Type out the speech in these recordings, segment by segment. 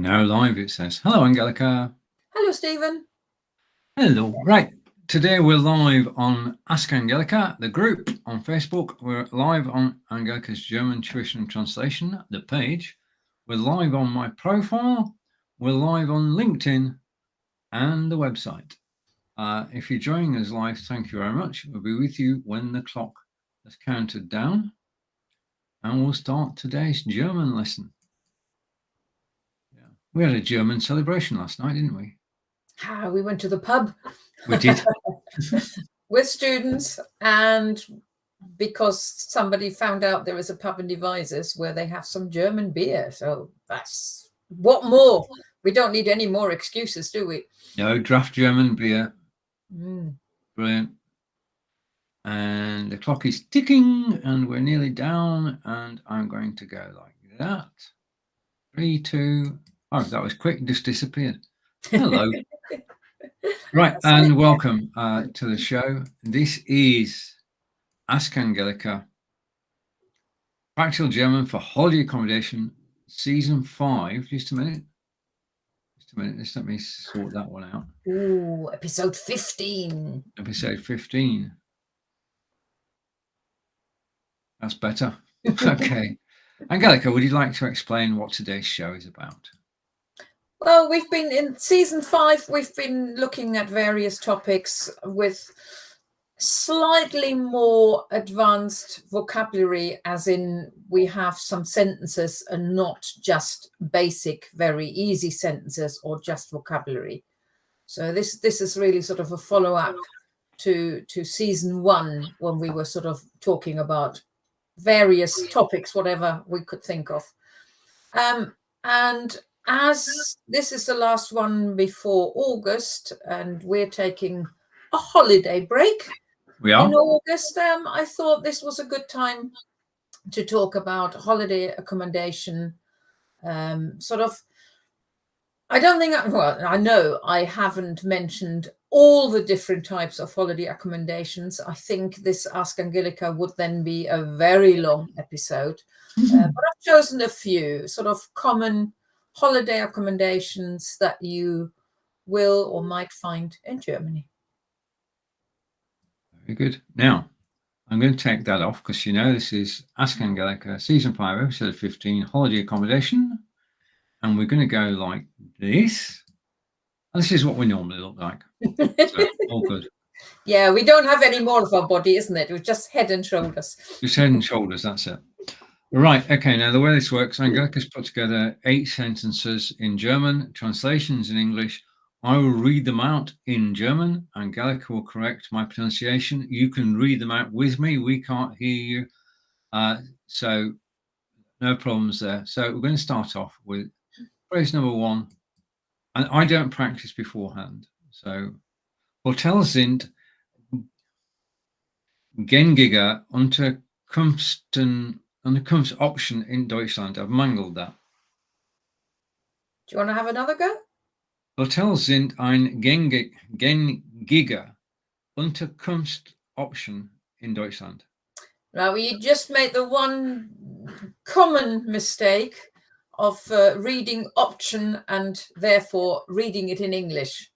now live, it says. Hello, Angelika. Hello, Steven. Hello. Right. Today we're live on Ask Angelika, the group on Facebook. We're live on Angelika's German Tuition and Translation, the page. We're live on my profile. We're live on LinkedIn and the website. If you're joining us live, thank you very much. We'll be with you when the clock has counted down. And we'll start today's German lesson. We had a German celebration last night, didn't we? We went to the pub. We did. With students, and because somebody found out there is a pub in Devizes where they have some German beer. So that's what more? We don't need any more excuses, do we? No, draft German beer. Mm. Brilliant. And the clock is ticking and we're nearly down, and I'm going to go like that. 3, 2. Oh, that was quick, just disappeared. Hello. Right, and welcome to the show. This is Ask Angelika, Practical German for Holiday Accommodation, Season 5. Just a minute. Just let me sort that one out. Ooh, episode 15. Episode 15. That's better. Okay. Angelika, would you like to explain what today's show is about? Well, we've been in season 5. We've been looking at various topics with slightly more advanced vocabulary, as in we have some sentences and not just basic, very easy sentences or just vocabulary. So this is really sort of a follow-up to season 1, when we were sort of talking about various topics, whatever we could think of. And as this is the last one before August, and we're taking a holiday break We are in August, I thought this was a good time to talk about holiday accommodation. Sort of, I don't think, I know I haven't mentioned all the different types of holiday accommodations. I think this Ask Angelika would then be a very long episode. But I've chosen a few sort of common holiday accommodations that you will or might find in Germany. Very good. Now, I'm going to take that off because you know this is Ask Angelika, Season 5, Episode 15, Holiday Accommodation. And we're going to go like this. And this is what we normally look like. So, all good. Yeah, we don't have any more of our body, isn't it? We're just head and shoulders. Just head and shoulders, that's it. Right, okay, now the way this works, Angelika's put together 8 sentences in German, translations in English. I will read them out in German. Angelika will correct my pronunciation. You can read them out with me. We can't hear you. So no problems there. So we're going to start off with phrase number 1. And I don't practice beforehand. So, Hotels sind gängiger Unterkunftsoption in Deutschland. I've mangled that. Do you want to have another go? Hotels sind ein gängiger Unterkunftsoption in Deutschland. Now, you just made the one common mistake of reading option and therefore reading it in English.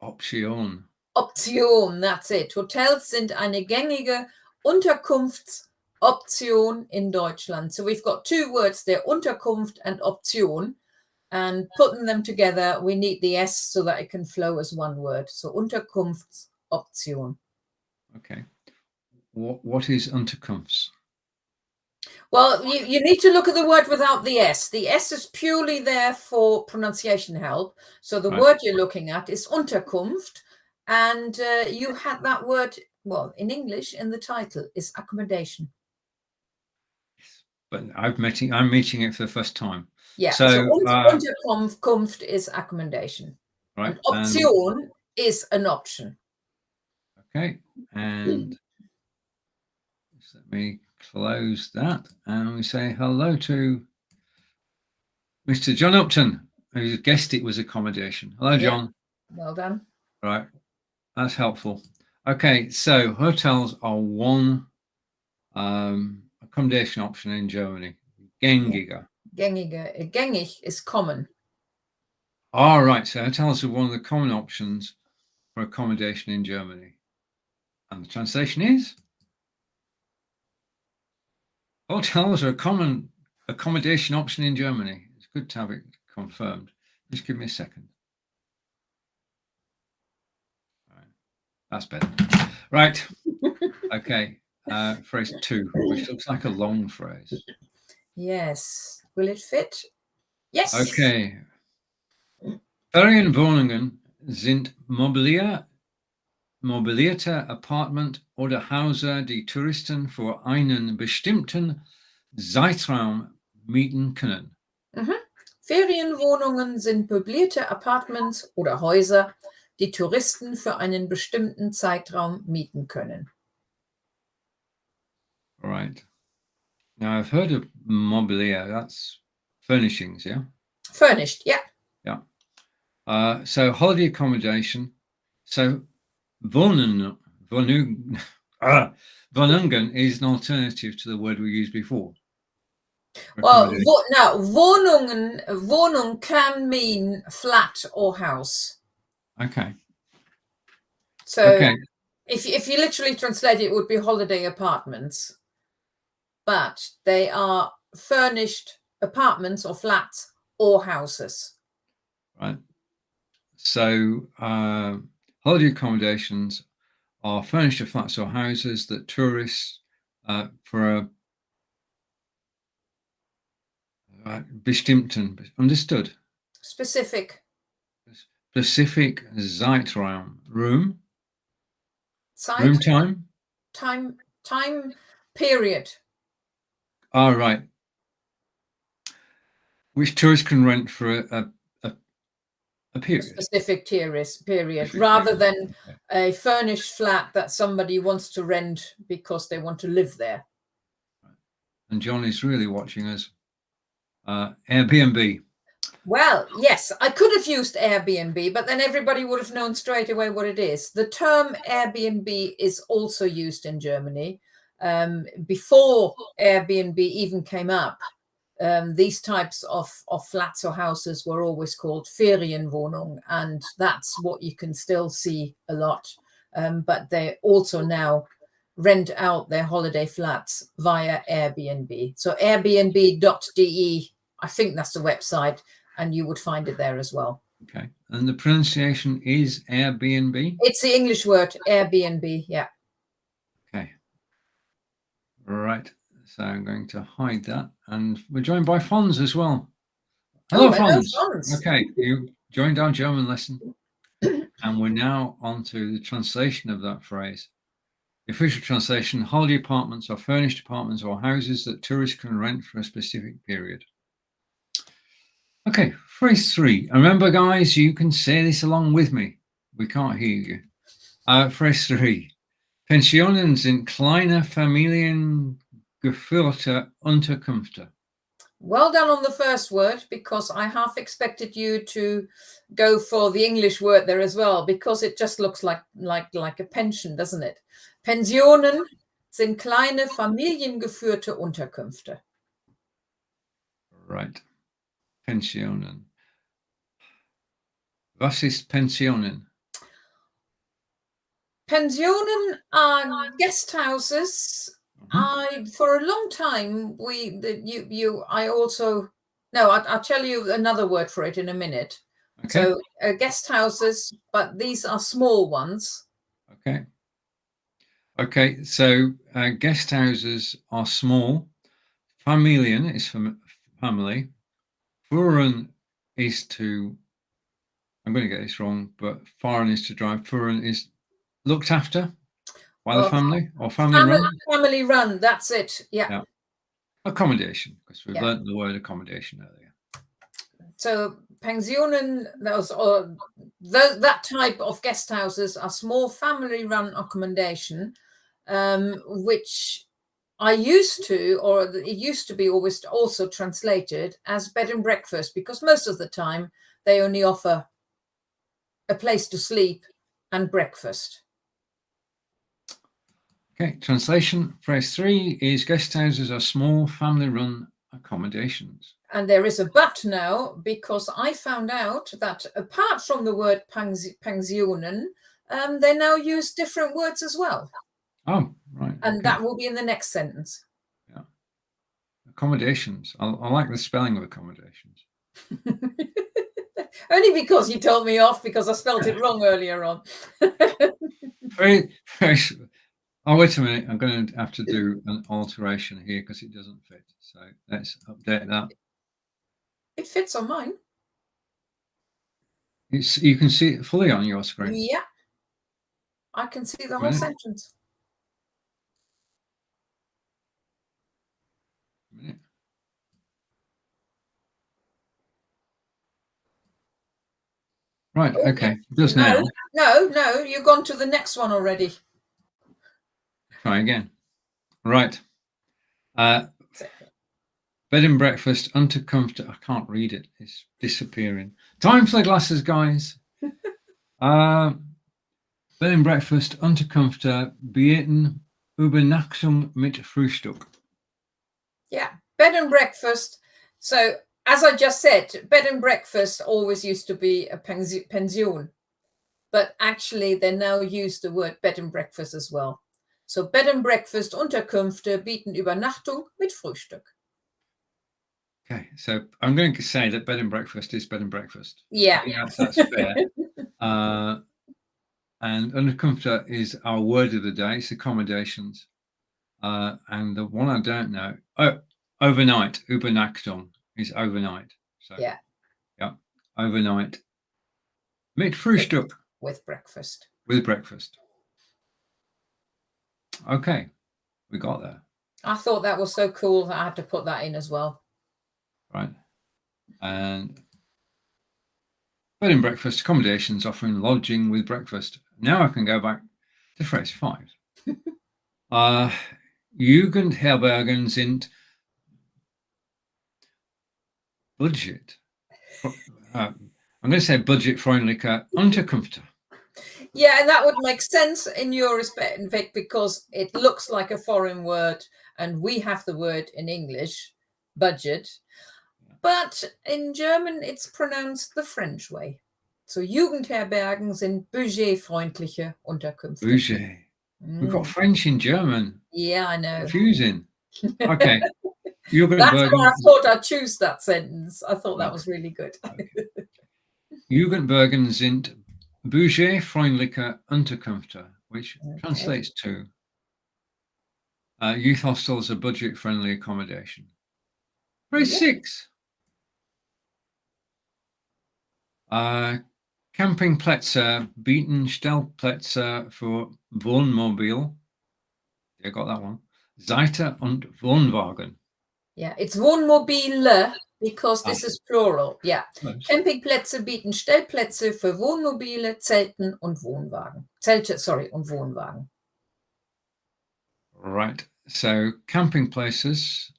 Option. Option, that's it. Hotels sind eine gängige Unterkunftsoption in Deutschland. So we've got 2 words there, Unterkunft and Option. And putting them together, we need the S so that it can flow as one word. So Unterkunftsoption. Okay. What is Unterkunfts? Well, you need to look at the word without the S. The S is purely there for pronunciation help. So the word you're looking at is Unterkunft. And you had that word, well, in English, in the title, is accommodation. But I'm meeting it for the first time. Yeah, so Unterkunft is accommodation. Right. And Option is an option. Okay, and just let me close that, and we say hello to Mr. John Upton, who guessed it was accommodation. Hello, John. Well done. Right, that's helpful. Okay, so hotels are one accommodation option in Germany. Gängiger. Gängig is common. All right, so hotels are one of the common options for accommodation in Germany. And the translation is: hotels are a common accommodation option in Germany. It's good to have it confirmed. Just give me a second. All right, that's better. Right. Okay. Phrase 2, which looks like a long phrase. Yes. Will it fit? Yes. Okay. Ferienwohnungen sind mobilierte Apartment oder Häuser, die Touristen für einen bestimmten Zeitraum mieten können. Mhm. Ferienwohnungen sind möblierte Apartments oder Häuser, die Touristen für einen bestimmten Zeitraum mieten können. All right. Now I've heard of mobilier. That's furnishings, yeah? Furnished, yeah. Yeah. So holiday accommodation. So Wohnungen is an alternative to the word we used before. Well, now Wohnung can mean flat or house. Okay. So Okay. if you literally translate it, it would be holiday apartments, but they are furnished apartments or flats or houses. Right. So holiday accommodations are furnished flats or houses that tourists for a bestimmten, understood, Specific Zeitraum, room side time. time period. All right. Which tourists can rent for a period. Specific period, Specific rather period. than a furnished flat that somebody wants to rent because they want to live there. And John is really watching us. Airbnb. Well, yes, I could have used Airbnb, but then everybody would have known straight away what it is. The term Airbnb is also used in Germany. Before Airbnb even came up, these types of flats or houses were always called Ferienwohnung, and that's what you can still see a lot. But they also now rent out their holiday flats via Airbnb. So airbnb.de, I think that's the website, and you would find it there as well. Okay. And the pronunciation is Airbnb? It's the English word, Airbnb, yeah. Okay. Right. So I'm going to hide that. And we're joined by Fons as well. Hello, Fons. Okay, you joined our German lesson. And we're now on to the translation of that phrase. The official translation: holiday apartments are furnished apartments or houses that tourists can rent for a specific period. Okay, phrase 3. Remember, guys, you can say this along with me. We can't hear you. Phrase 3. Pensionen sind kleine familiengeführte Unterkünfte. Well done on the first word, because I half expected you to go for the English word there as well, because it just looks like a pension, doesn't it? Pensionen sind kleine familiengeführte Unterkünfte. Right. Pensionen. Was ist Pensionen? Pensionen are guest houses. For a long time, I'll tell you another word for it in a minute. Okay. So guest houses, but these are small ones. Okay. Okay, so guest houses are small. Familien is family. Fuhren is to, I'm going to get this wrong, but fahren is to drive. Fuhren is looked after by the family or family run. Family run, that's it. Yeah. Accommodation, because we've learned the word accommodation earlier. So pensionen, that type of guest houses are small family run accommodation, which it used to be always also translated as bed and breakfast, because most of the time they only offer a place to sleep and breakfast. Okay, translation. Phrase 3 is guest houses are small family-run accommodations. And there is a but now, because I found out that apart from the word Pensionen, they now use different words as well. Oh, right. And okay. that will be in the next sentence. Yeah. Accommodations. I like the spelling of accommodations. Only because you told me off because I spelled it wrong earlier on. Very, very. Oh, wait a minute. I'm going to have to do an alteration here because it doesn't fit. So let's update that. It fits on mine. You can see it fully on your screen. Yeah. I can see the whole sentence. Right, okay. Just now. No, you've gone to the next one already. Try again. Right. Bed and breakfast, unterkunft. I can't read it. It's disappearing. Time for the glasses, guys. Bed and breakfast, Unterkunft, bieten Übernachtung mit Frühstück. Yeah, bed and breakfast. So, as I just said, bed and breakfast always used to be a pension, but actually they now use the word bed and breakfast as well. So, bed and breakfast, Unterkünfte bieten Übernachtung mit Frühstück. Okay, so I'm going to say that bed and breakfast is bed and breakfast. Yeah. That's fair. And Unterkunft is our word of the day. It's accommodations. And the one I don't know, overnight, Übernachtung is overnight. So yeah, overnight. Mit Frühstück. With breakfast. With breakfast. Okay, we got there. I thought that was so cool that I had to put that in as well. Right. And bed and breakfast, accommodations offering lodging with breakfast. Now I can go back to phrase 5. Jugendherbergen sind budget. I'm going to say budget-freundliche Unterkünfte. Yeah, and that would make sense in your respect, in fact, because it looks like a foreign word and we have the word in English, budget. But in German, it's pronounced the French way. So Jugendherbergen sind budgetfreundliche Unterkünfte. Budget. We've got French in German. Yeah, I know. Confusing. Okay. That's why I thought I'd choose that sentence. I thought that was really good. Okay. Jugendherbergen sind budgetfreundliche Unterkünfte, which translates to youth hostels are budget-friendly accommodation. Phrase 6. Campingplätze bieten Stellplätze für Wohnmobil. You got that one. Seite und Wohnwagen. Yeah, it's Wohnmobile because this is plural. Yeah. Campingplätze bieten Stellplätze für Wohnmobile, Zelten und Wohnwagen. Zelte, sorry, und Wohnwagen. Right. So camping places.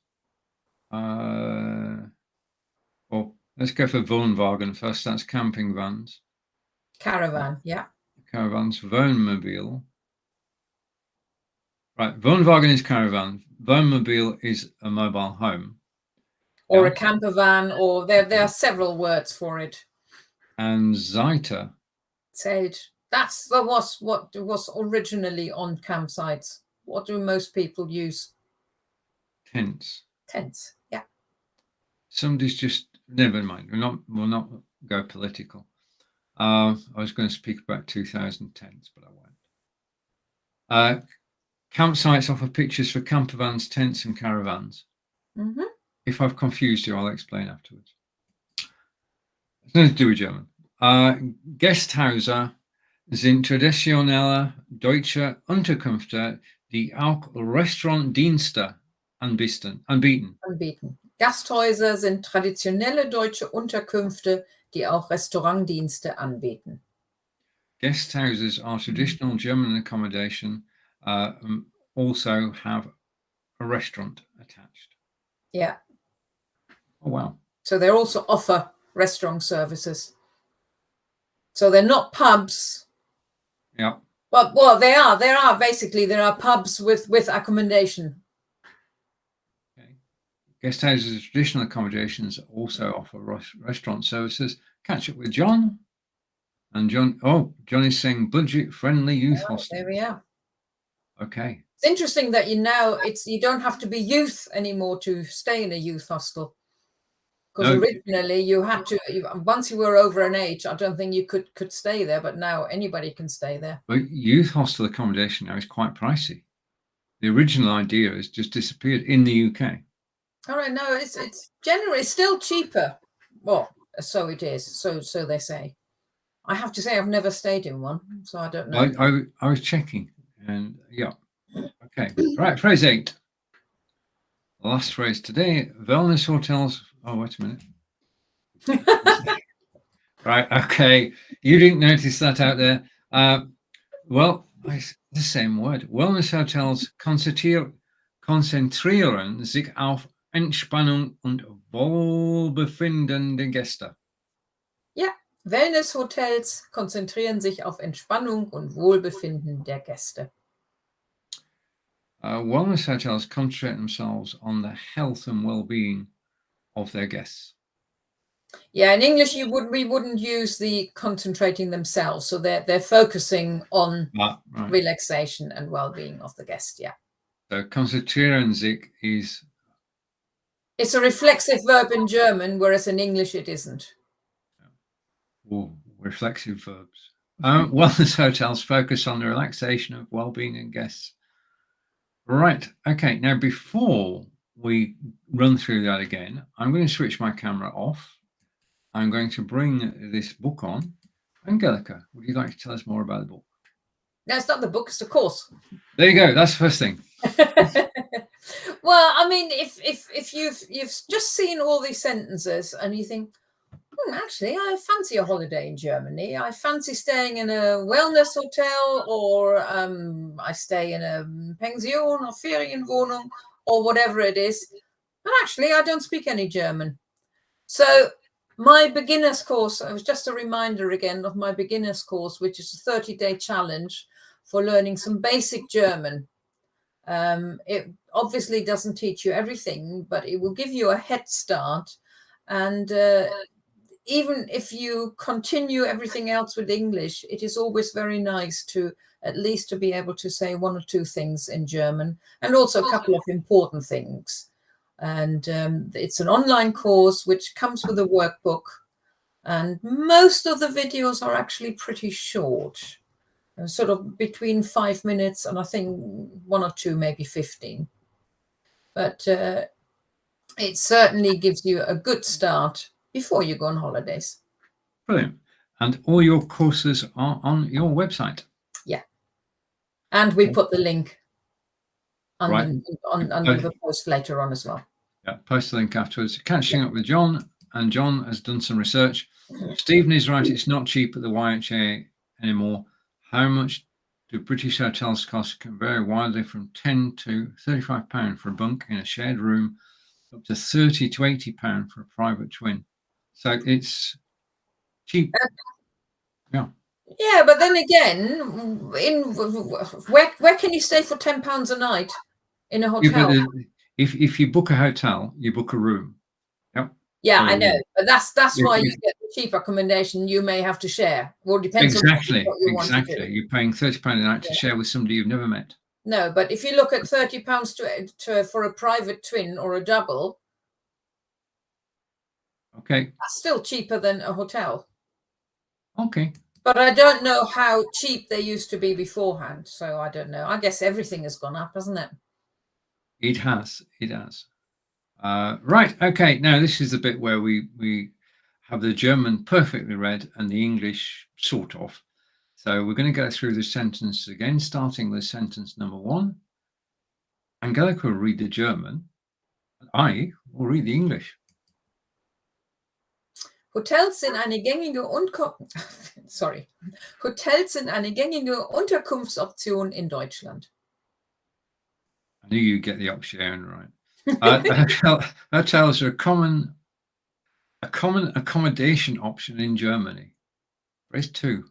Well, let's go for Wohnwagen first. That's camping vans. Caravan, yeah. Caravans, Wohnmobil. Right, Wohnwagen is caravan. Wohnmobil is a mobile home. Or a camper van, or there are several words for it. And Seite. Zelt. That was what was originally on campsites. What do most people use? Tents. Tents, yeah. Somebody's just, never mind. We'll not go political. I was going to speak about 2000 tents, but I won't. Campsites offer pictures for camper vans, tents, and caravans. Mm-hmm. If I've confused you, I'll explain afterwards. It's nothing to do with German. Gasthäuser sind traditionelle deutsche Unterkünfte, die auch Restaurantdienste anbieten. Gasthäuser sind traditionelle deutsche Unterkünfte, die auch Restaurantdienste anbieten. Guesthouses are traditional German accommodation, also have a restaurant attached. Yeah. Oh, wow. So they also offer restaurant services. So they're not pubs. Yeah. Well, they are basically, there are pubs with accommodation. Okay. Guest houses, traditional accommodations also offer restaurant services. Catch up with John. And John is saying budget-friendly youth hostel. There we are. Okay. It's interesting that you don't have to be youth anymore to stay in a youth hostel. Because originally you had to, once you were over an age, I don't think you could stay there, but now anybody can stay there. But youth hostel accommodation now is quite pricey. The original idea has just disappeared in the UK. All right, no, it's generally still cheaper. Well, so it is. So they say. I have to say I've never stayed in one, so I don't know. I was checking, and yeah. Okay, right. Phrase 8. The last phrase today: wellness hotels. Oh, wait a minute. Right. Okay, you didn't notice that out there. Well, it's the same word. Wellness hotels konzentrieren sich auf Entspannung und Wohlbefinden der Gäste. Ja, Wellness-Hotels konzentrieren sich auf Entspannung und Wohlbefinden der Gäste. Wellness hotels concentrate themselves on the health and well-being of their guests. Yeah, in English we wouldn't use the concentrating themselves, so they're focusing on relaxation and well-being of the guest. Yeah. So konzentrieren sich is. It's a reflexive verb in German, whereas in English it isn't. Oh, reflexive verbs. Wellness hotels focus on the relaxation of well-being and guests. Right. Okay. Now, before we run through that again, I'm going to switch my camera off. I'm going to bring this book on. Angelika, would you like to tell us more about the book? No, it's not the book, it's the course. There you go. That's the first thing. Well, I mean, if you've just seen all these sentences and you think, actually, I fancy a holiday in Germany. I fancy staying in a wellness hotel, or I stay in a Pension or Ferienwohnung or whatever it is. But actually, I don't speak any German. So my beginner's course, it was just a reminder again of my beginner's course, which is a 30-day challenge for learning some basic German. It obviously doesn't teach you everything, but it will give you a head start. And even if you continue everything else with English, it is always very nice to at least to be able to say one or two things in German, and also a couple of important things. And it's an online course which comes with a workbook, and most of the videos are actually pretty short, sort of between 5 minutes and I think 1 or 2, maybe 15. But it certainly gives you a good start before you go on holidays. Brilliant. And all your courses are on your website. Yeah. And we put the link under the post later on as well. Yeah, post the link afterwards. Catching up with John, and John has done some research. Stephen is right, it's not cheap at the YHA anymore. How much do British hotels cost can vary widely from £10 to £35 for a bunk in a shared room, up to £30 to £80 for a private twin. So it's cheap. Yeah. Yeah, but then again, where can you stay for £10 a night in a hotel? Yeah, but if you book a hotel, you book a room. Yep. Yeah, I know, but that's why you get the cheap accommodation. You may have to share. Well, depends exactly, on what you want to do. You're paying £30 a night to share with somebody you've never met. No, but if you look at £30 for a private twin or a double, okay, that's still cheaper than a hotel. Okay. But I don't know how cheap they used to be beforehand, so I don't know. I guess everything has gone up, hasn't it? It has. It has. Right. Okay. Now this is the bit where we have the German perfectly read and the English sort of. So we're going to go through the sentence again, starting with sentence number 1. Angelika will read the German. I will read the English. Hotels sind eine gängige Hotels sind eine gängige Unterkunftsoption in Deutschland. I knew you'd get the option right. Hotels are a common accommodation option in Germany. Phrase 2.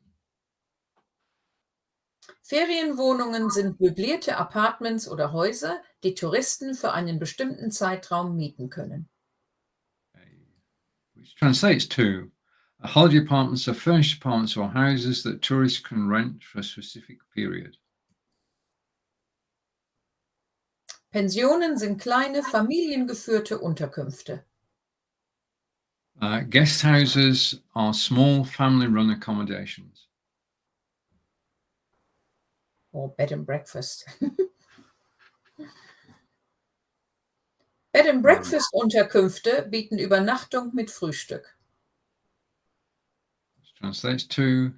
Ferienwohnungen sind möblierte Apartments oder Häuser, die Touristen für einen bestimmten Zeitraum mieten können. Which translates to holiday apartments are furnished apartments or houses that tourists can rent for a specific period. Pensionen sind kleine, familiengeführte Unterkünfte. Guest houses are small family-run accommodations. Or bed and breakfast. Bed and breakfast Unterkünfte bieten Übernachtung mit Frühstück. Which translates to,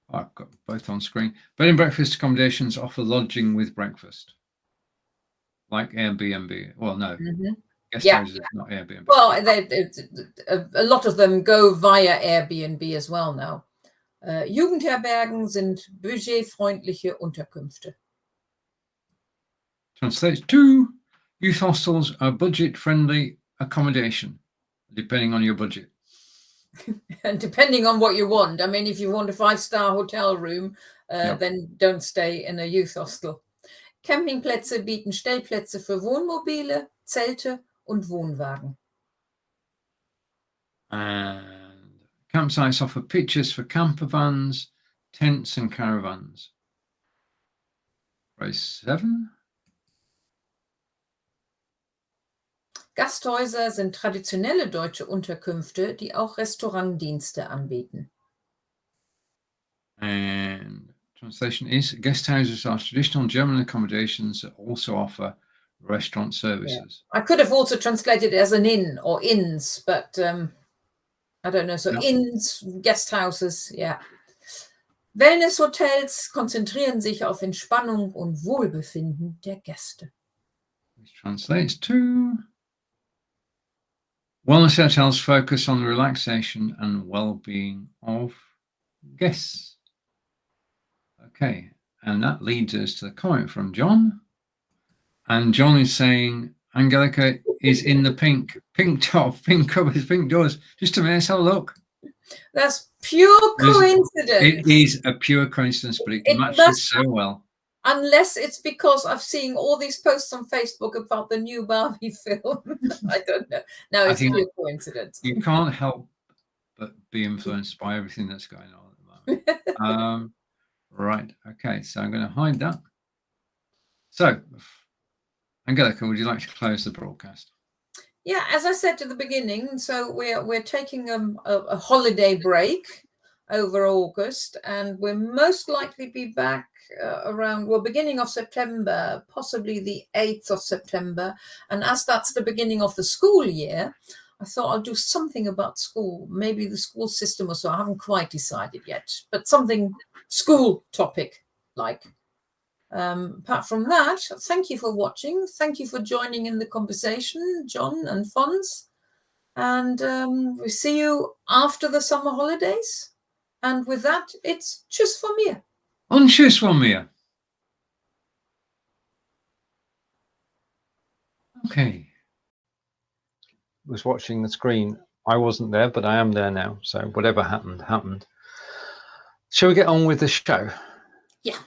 I've got both on screen. Bed and breakfast accommodations offer lodging with breakfast. Like Airbnb. Well, no. Guest houses, not Airbnb. Well, a lot of them go via Airbnb as well now. Jugendherbergen sind budgetfreundliche Unterkünfte. Translates to, youth hostels are budget-friendly accommodation, depending on your budget. And depending on what you want. I mean, if you want a 5-star hotel room, then don't stay in a youth hostel. Campingplätze bieten Stellplätze für Wohnmobile, Zelte und Wohnwagen. And campsites offer pitches for camper vans, tents and caravans. Phrase 7. Gasthäuser sind traditionelle deutsche Unterkünfte, die auch Restaurantdienste anbieten. And translation is, guest houses are traditional German accommodations that also offer restaurant services. I could have also translated it as an inn or inns, but I don't know. So inns, guest houses, yeah. Wellnesshotels konzentrieren sich auf Entspannung und Wohlbefinden der Gäste. Which translates to, wellness hotels focus on the relaxation and well-being of guests. Okay, and that leads us to the comment from John. And John is saying, Angelika is in the pink top, pink covers, pink doors. Just a minute, let's have a look. That's pure coincidence. It is a pure coincidence, but it matches so well. Unless it's because I've seen all these posts on Facebook about the new Barbie film. I don't know. No, it's pure coincidence. You can't help but be influenced by everything that's going on at the moment. Right, okay, so I'm going to hide that. So, Angelika, would you like to close the broadcast? Yeah, as I said at the beginning, so we're taking a holiday break over August, and we'll most likely be back around, well, beginning of September, possibly the 8th of September. And as that's the beginning of the school year, I thought I'll do something about school, maybe the school system or so. I haven't quite decided yet, but something school topic like. Apart from that, thank you for watching. Thank you for joining in the conversation, John and Fons. And we see you after the summer holidays. And with that, it's tschüss von mir. Und tschüss von mir. Okay. Was watching the screen. I wasn't there, but I am there now. So whatever happened, happened. Shall we get on with the show? Yeah.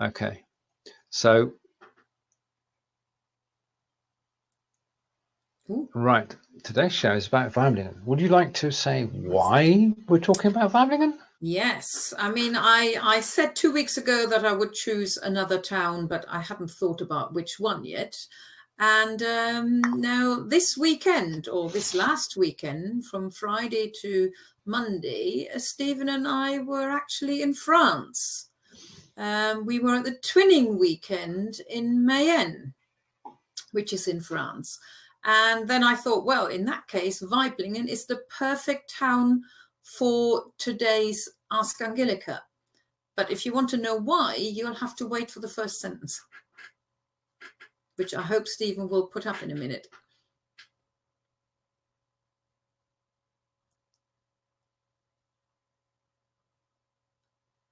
Okay. So, right. Today's show is about Weiblichen. Would you like to say why we're talking about Weiblichen? Yes. I mean, I said 2 weeks ago that I would choose another town, but I hadn't thought about which one yet. And now this weekend, or this last weekend, from Friday to Monday, Stephen and I were actually in France. We were at the Twinning Weekend in Mayenne, which is in France. And then I thought, well, in that case, Weiblichen is the perfect town for today's Ask Angelika. But if you want to know why, you'll have to wait for the first sentence, which I hope Stephen will put up in a minute.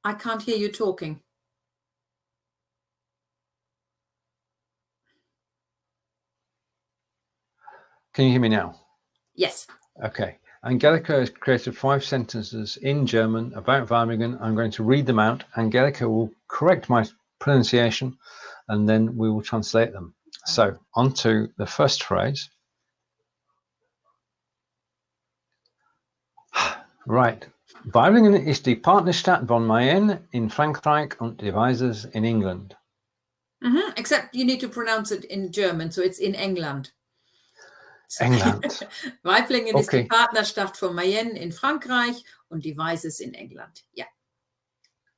I can't hear you talking. Can you hear me now? Yes. Okay. Angelika has created 5 sentences in German about Weiblichen. I'm going to read them out. Angelika will correct my pronunciation, and then we will translate them. So on to the first phrase. Right. Weibringen ist die Partnerstadt von Mayenne in Frankreich und Devizes in England. Except you need to pronounce it in German, so it's in England. England. Weiblingen ist die Partnerstadt von Mayenne in Frankreich und Devizes in England. Yeah.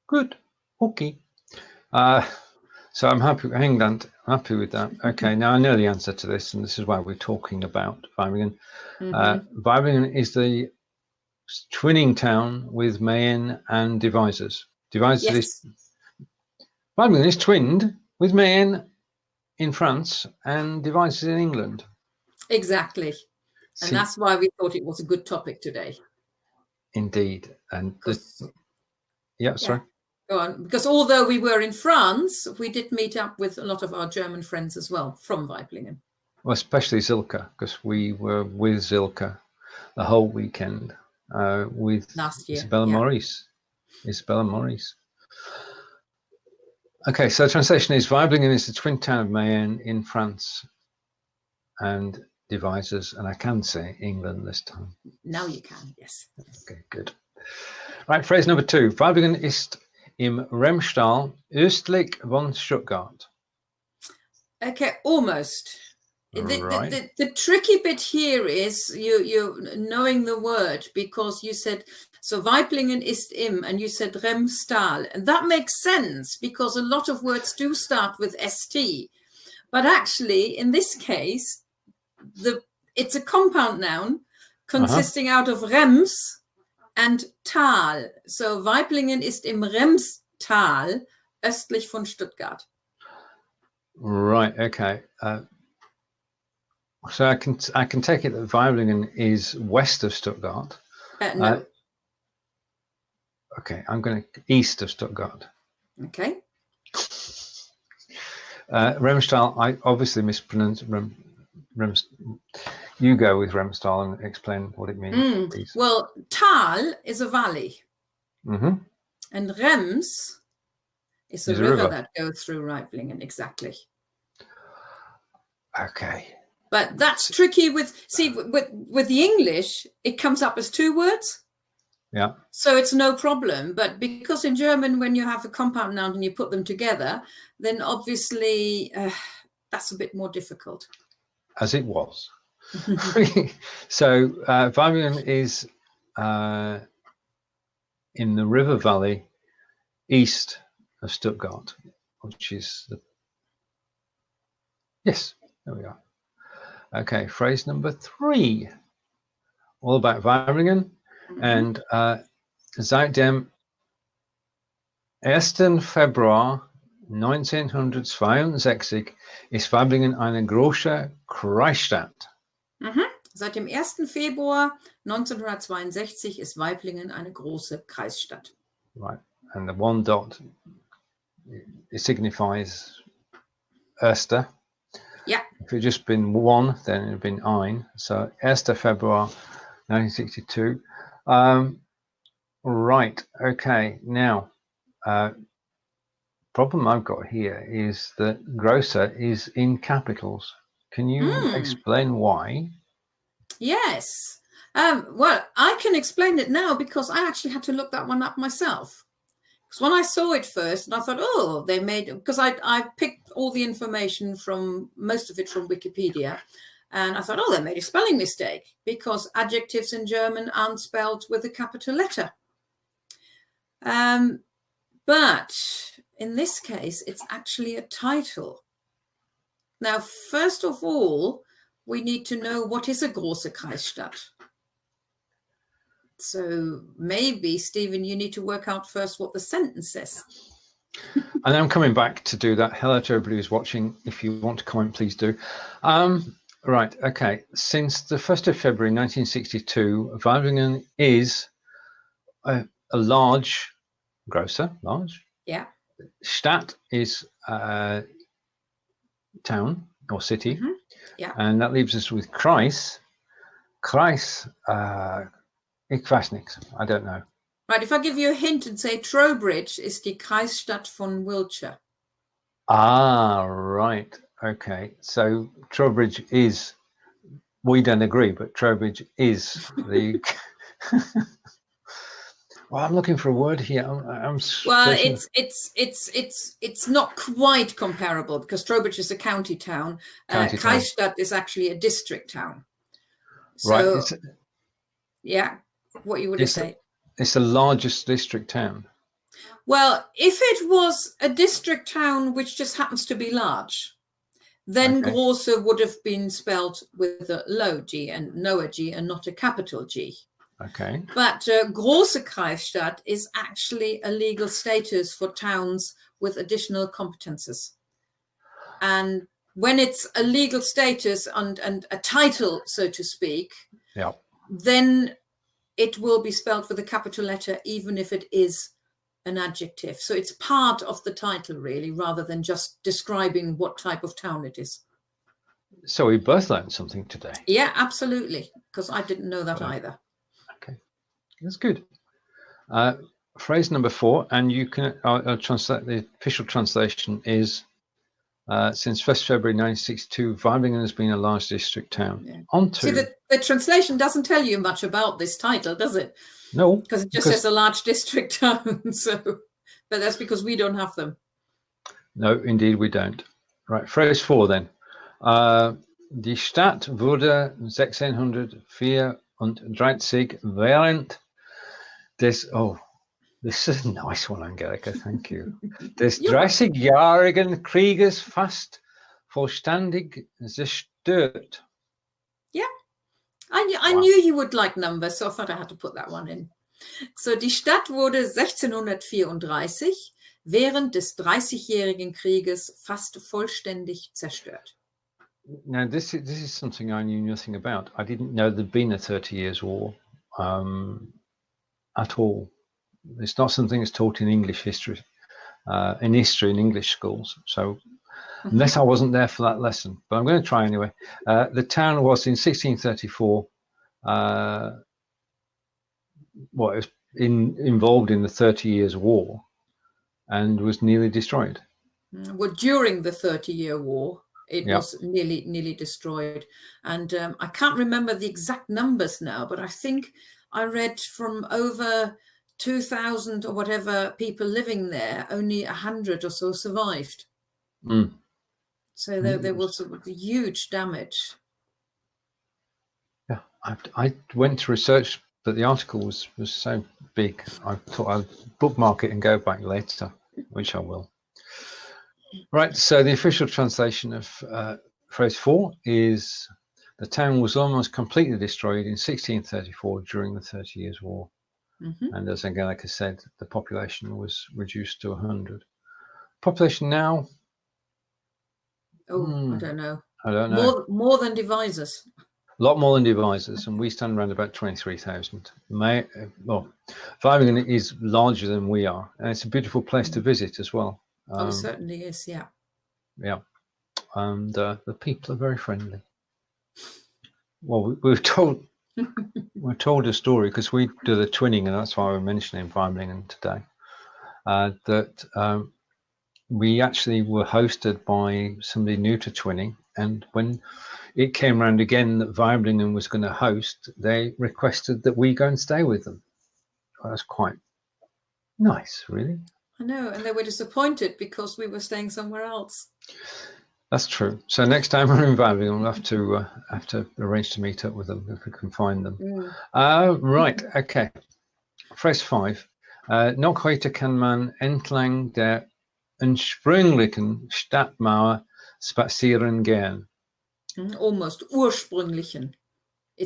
Good. Okay. So I'm happy. England. I'm happy with that. Okay. Now I know the answer to this, and this is why we're talking about Weibringen. Weibringen is the twinning town with Mayenne and Devizes. Yes. Weibringen is twinned with Mayenne in France and Devizes in England. Exactly. And that's why we thought it was a good topic today. Indeed. And sorry. Go on. Because although we were in France, we did meet up with a lot of our German friends as well from Weiblingen. Well, especially Zilke, because we were with Zilke the whole weekend with last year. Isabella Maurice. Okay, so the translation is Weiblingen is the twin town of Mayenne in France and Devizes, and I can say England this time. Now you can, yes. Okay, good. Right, phrase number 2. Weiblingen ist im Remstal östlich von Stuttgart. Okay, almost. Right. The tricky bit here is you knowing the word, because you said, so Weiblingen ist im, and you said Remstal. And that makes sense because a lot of words do start with ST. But actually, in this case, it's a compound noun consisting out of Rems and Tal. So Weiblingen ist im Remstal östlich von Stuttgart. Right, okay. So I can take it that Weiblingen is west of Stuttgart. No. Okay, I'm going to east of Stuttgart. Okay. Remstal, I obviously mispronounced You go with Remstal and explain what it means, please. Well, Tal is a valley. And Rems is a river that goes through Weiblingen, exactly. Okay. But that's tricky with the English, it comes up as 2 words. Yeah. So it's no problem. But because in German, when you have a compound noun and you put them together, then obviously that's a bit more difficult. As it was. So Weiblingen is in the river valley east of Stuttgart, which is yes, there we are. Okay, phrase number 3, all about Weiblingen, and seit dem 1. Februar 1962 ist Weiblingen eine große Kreisstadt. Seit dem 1. Februar 1962 ist Weiblingen eine große Kreisstadt. Right, and the 1 dot, it signifies Erster. Yeah. If it had just been 1, then it would have been ein. So 1. Februar 1962. Right, okay. Now, problem I've got here is that grocer is in capitals. Can you explain why? Yes. Well, I can explain it now because I actually had to look that one up myself. Because when I saw it first, and I thought, oh, they made, because I picked all the information from, most of it from Wikipedia, and I thought, oh, they made a spelling mistake because adjectives in German aren't spelled with a capital letter. But in this case, it's actually a title. Now, first of all, we need to know what is a große Kreisstadt. So maybe, Stephen, you need to work out first what the sentence says. And I'm coming back to do that. Hello to everybody who's watching. If you want to comment, please do. Right, okay. Since the 1st of February 1962, Weiblingen is a large grocer, large. Yeah. Stadt is town or city. Yeah. And that leaves us with Kreis. Kreis, ich weiß nichts. I don't know. Right, if I give you a hint and say Trowbridge ist die Kreisstadt von Wiltshire. Ah, right. Okay. So Trowbridge is, we don't agree, but Trowbridge is the. Well, I'm looking for a word here. I'm Well, searching. it's not quite comparable because Trowbridge is a county town. County town. Kreisstadt is actually a district town. Right. So, yeah, what you would say? It's the largest district town. Well, if it was a district town which just happens to be large, then Okay. Grosse would have been spelled with a low G and no G and not a capital G. Okay. But Große Kreisstadt is actually a legal status for towns with additional competences. And when it's a legal status and a title, so to speak, yeah, then it will be spelled with a capital letter, even if it is an adjective. So it's part of the title, really, rather than just describing what type of town it is. So we both learned something today. Yeah, absolutely, because I didn't know that either. Okay, that's good. Phrase number 4, and you can translate. The official translation is since 1st February 1962, Weibingen has been a large district town. Yeah. On to See, the translation doesn't tell you much about this title, does it? No, because it just says a large district town. So, but that's because we don't have them. No, indeed we don't. Right, phrase 4 then. Die Stadt wurde 1634 während des, this is a nice one, Angelika, thank you. Des 30-jährigen Krieges fast vollständig zerstört. Yeah, I knew you would like numbers, so I thought I had to put that one in. So, die Stadt wurde 1634 während des 30-jährigen Krieges fast vollständig zerstört. Now, this is something I knew nothing about. I didn't know there'd been a 30 Years' War at all. It's not something that's taught in English history, in English schools. So, unless I wasn't there for that lesson, but I'm going to try anyway. The town was in 1634. It was involved in the 30 Years' War, and was nearly destroyed. Well, during the 30-year war, it was nearly destroyed. And I can't remember the exact numbers now, but I think I read from over 2,000 or whatever people living there, only 100 or so survived. So there was huge damage. Yeah, I went to research, but the article was so big, I thought I'd bookmark it and go back later, which I will. Right, so the official translation of phrase 4 is the town was almost completely destroyed in 1634 during the 30 Years' War. And as Angelika said, the population was reduced to 100. Population now? I don't know. I don't know. More than devisers. A lot more than devisers, and we stand around about 23,000. Weibingen is larger than we are, and it's a beautiful place to visit as well. It certainly is, yeah. Yeah, and the people are very friendly. Well, we're told a story because we do the twinning, and that's why we're mentioning Weibingen today. That we actually were hosted by somebody new to twinning, and when it came around again that Weibingen was going to host, they requested that we go and stay with them. Well, that's quite nice, really. I know, and they were disappointed because we were staying somewhere else. That's true. So next time we're in Weibingen, we'll have to arrange to meet up with them if we can find them. Right, okay. Phrase 5. Noch heute kann man entlang der ursprünglichen Stadtmauer spazieren gehen. Almost ursprünglichen.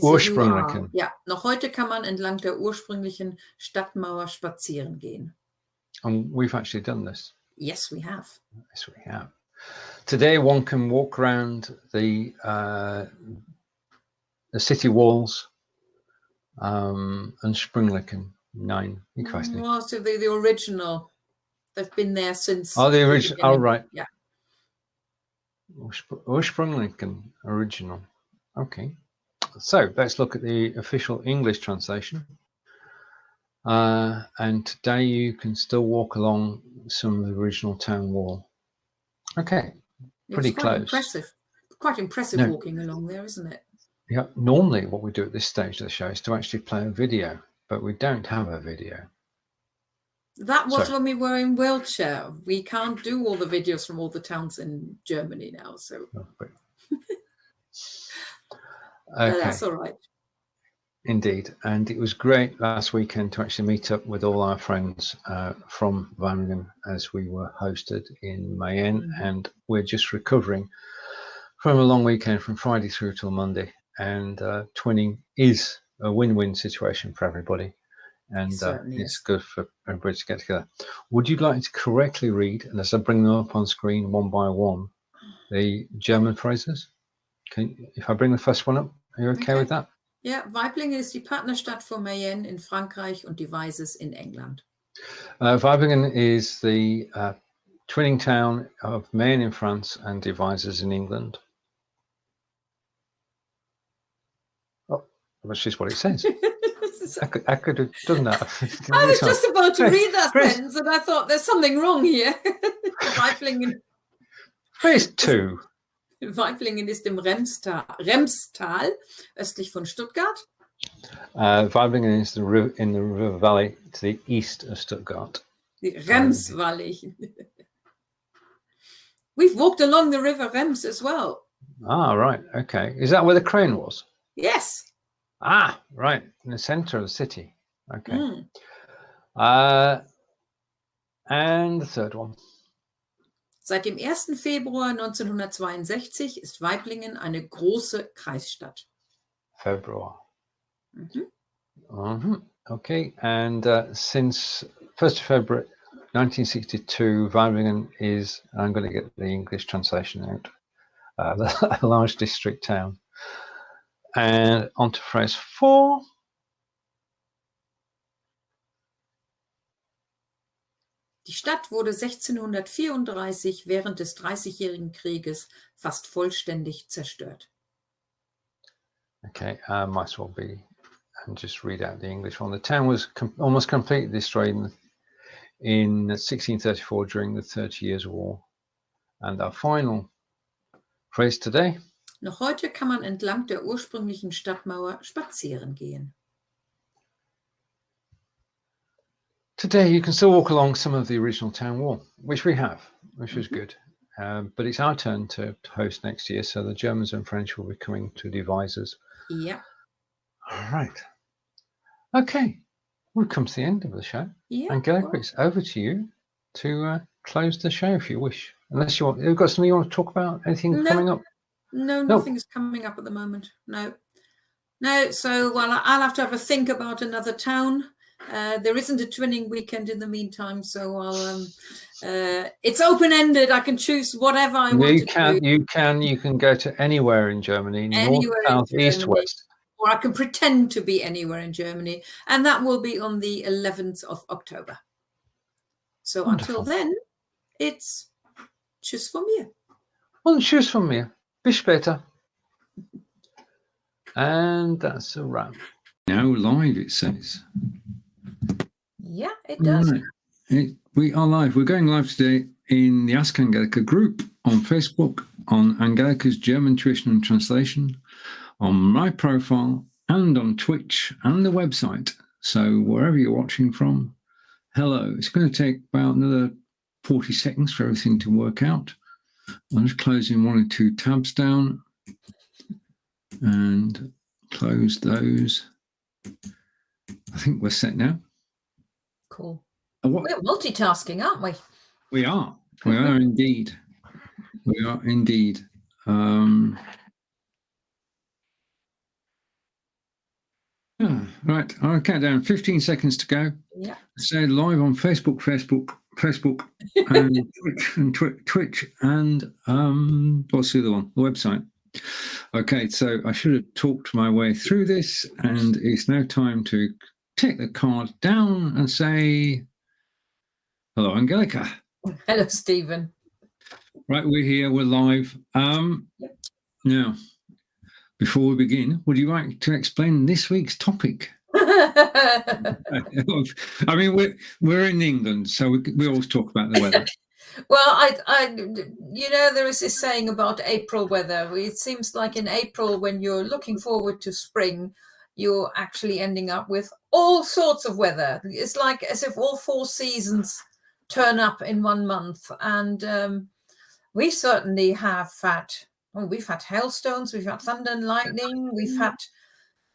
Ursprünglichen. Ja, noch heute kann man entlang der ursprünglichen Stadtmauer spazieren gehen. And we've actually done this. Yes, we have. Yes, we have. Today, one can walk around the city walls and Sprüngliken 9. Ich weiß nicht. Well, so the original. They've been there since. Oh, the original. Oh, right. Yeah. Ursprünglichen, original. Okay. So let's look at the official English translation. And today you can still walk along some of the original town wall. Okay, pretty It's quite close. Quite impressive No. walking along there, isn't it? Yeah, normally what we do at this stage of the show is to actually play a video, but we don't have a video. That was So, when we were in wheelchair. We can't do all the videos from all the towns in Germany now, so okay, that's all right. Indeed. And it was great last weekend to actually meet up with all our friends from Wageningen as we were hosted in Mayenne, and we're just recovering from a long weekend from Friday through till Monday. And twinning is a win-win situation for everybody, and it's good for everybody to get together. Would you like to correctly read, and as I bring them up on screen one by one, the German phrases? If I bring the first one up, are you okay with that? Ja, Waiblingen ist die Partnerstadt von Mayenne in Frankreich und Devizes in England. Wageningen is the twinning town of Mayenne in France and Devizes in England. Oh, that's just what it says. I could have done that. I was just about to read that sentence and I thought there's something wrong here. Waiblingen. Phrase 2. Waiblingen ist im Remstal, östlich von Stuttgart. Waiblingen is in the river valley to the east of Stuttgart. The Rems Valley. We've walked along the river Rems as well. Ah, right. Okay. Is that where the crane was? Yes. Ah, right. In the center of the city. Okay. And the third one. Seit dem 1. Februar 1962 ist Waiblingen eine große Kreisstadt. February. Okay, and since 1st of February 1962, Waiblingen is, I'm going to get the English translation out, a large district town. And on to phrase 4. Die Stadt wurde 1634 während des Dreißigjährigen Krieges fast vollständig zerstört. Okay, might as well be, and just read out the English one. The town was almost completely destroyed in 1634 during the 30 Years' War. And our final phrase today. Noch heute kann man entlang der ursprünglichen Stadtmauer spazieren gehen. Today you can still walk along some of the original town wall, which we have, which was good. But it's our turn to host next year, so the Germans and French will be coming to Devizes. Yeah. All right. Okay. We've come to the end of the show. Yeah. Angelika, it's over to you to close the show if you wish. Unless you've got something you want to talk about? Anything coming up? No, nothing is coming up at the moment. No. So, well, I'll have to have a think about another town. There isn't a twinning weekend in the meantime, so I'll. It's open-ended. I can choose whatever I want to do. You can go to anywhere in Germany, north, south, east, west. Or I can pretend to be anywhere in Germany, and that will be on the 11th of October. So Wonderful. Until then, it's tschüss von mir. Und tschüss von mir. Bis später. And that's a wrap. Now live, it says. Yeah, it does. Right. We are live. We're going live today in the Ask Angelika group on Facebook, on Angelika's German Tuition and Translation, on my profile, and on Twitch and the website. So wherever you're watching from, hello. It's going to take about another 40 seconds for everything to work out. I'm just closing 1 or 2 tabs down and close those. I think we're set now. Cool. We're multitasking, aren't we? We are. We are indeed. We are indeed. Right. I'll count down 15 seconds to go. Yeah. So live on Facebook, and Twitch, and what's the other one? The website. Okay, so I should have talked my way through this, and it's now time to take the card down and say, hello, Angelika. Hello, Steven. Right, we're here, we're live. Now, before we begin, would you like to explain this week's topic? I mean, we're in England, so we always talk about the weather. Well, there is this saying about April weather. It seems like in April, when you're looking forward to spring, you're actually ending up with all sorts of weather. It's like as if all 4 seasons turn up in one month. And we certainly have we've had hailstones, we've had thunder and lightning, we've had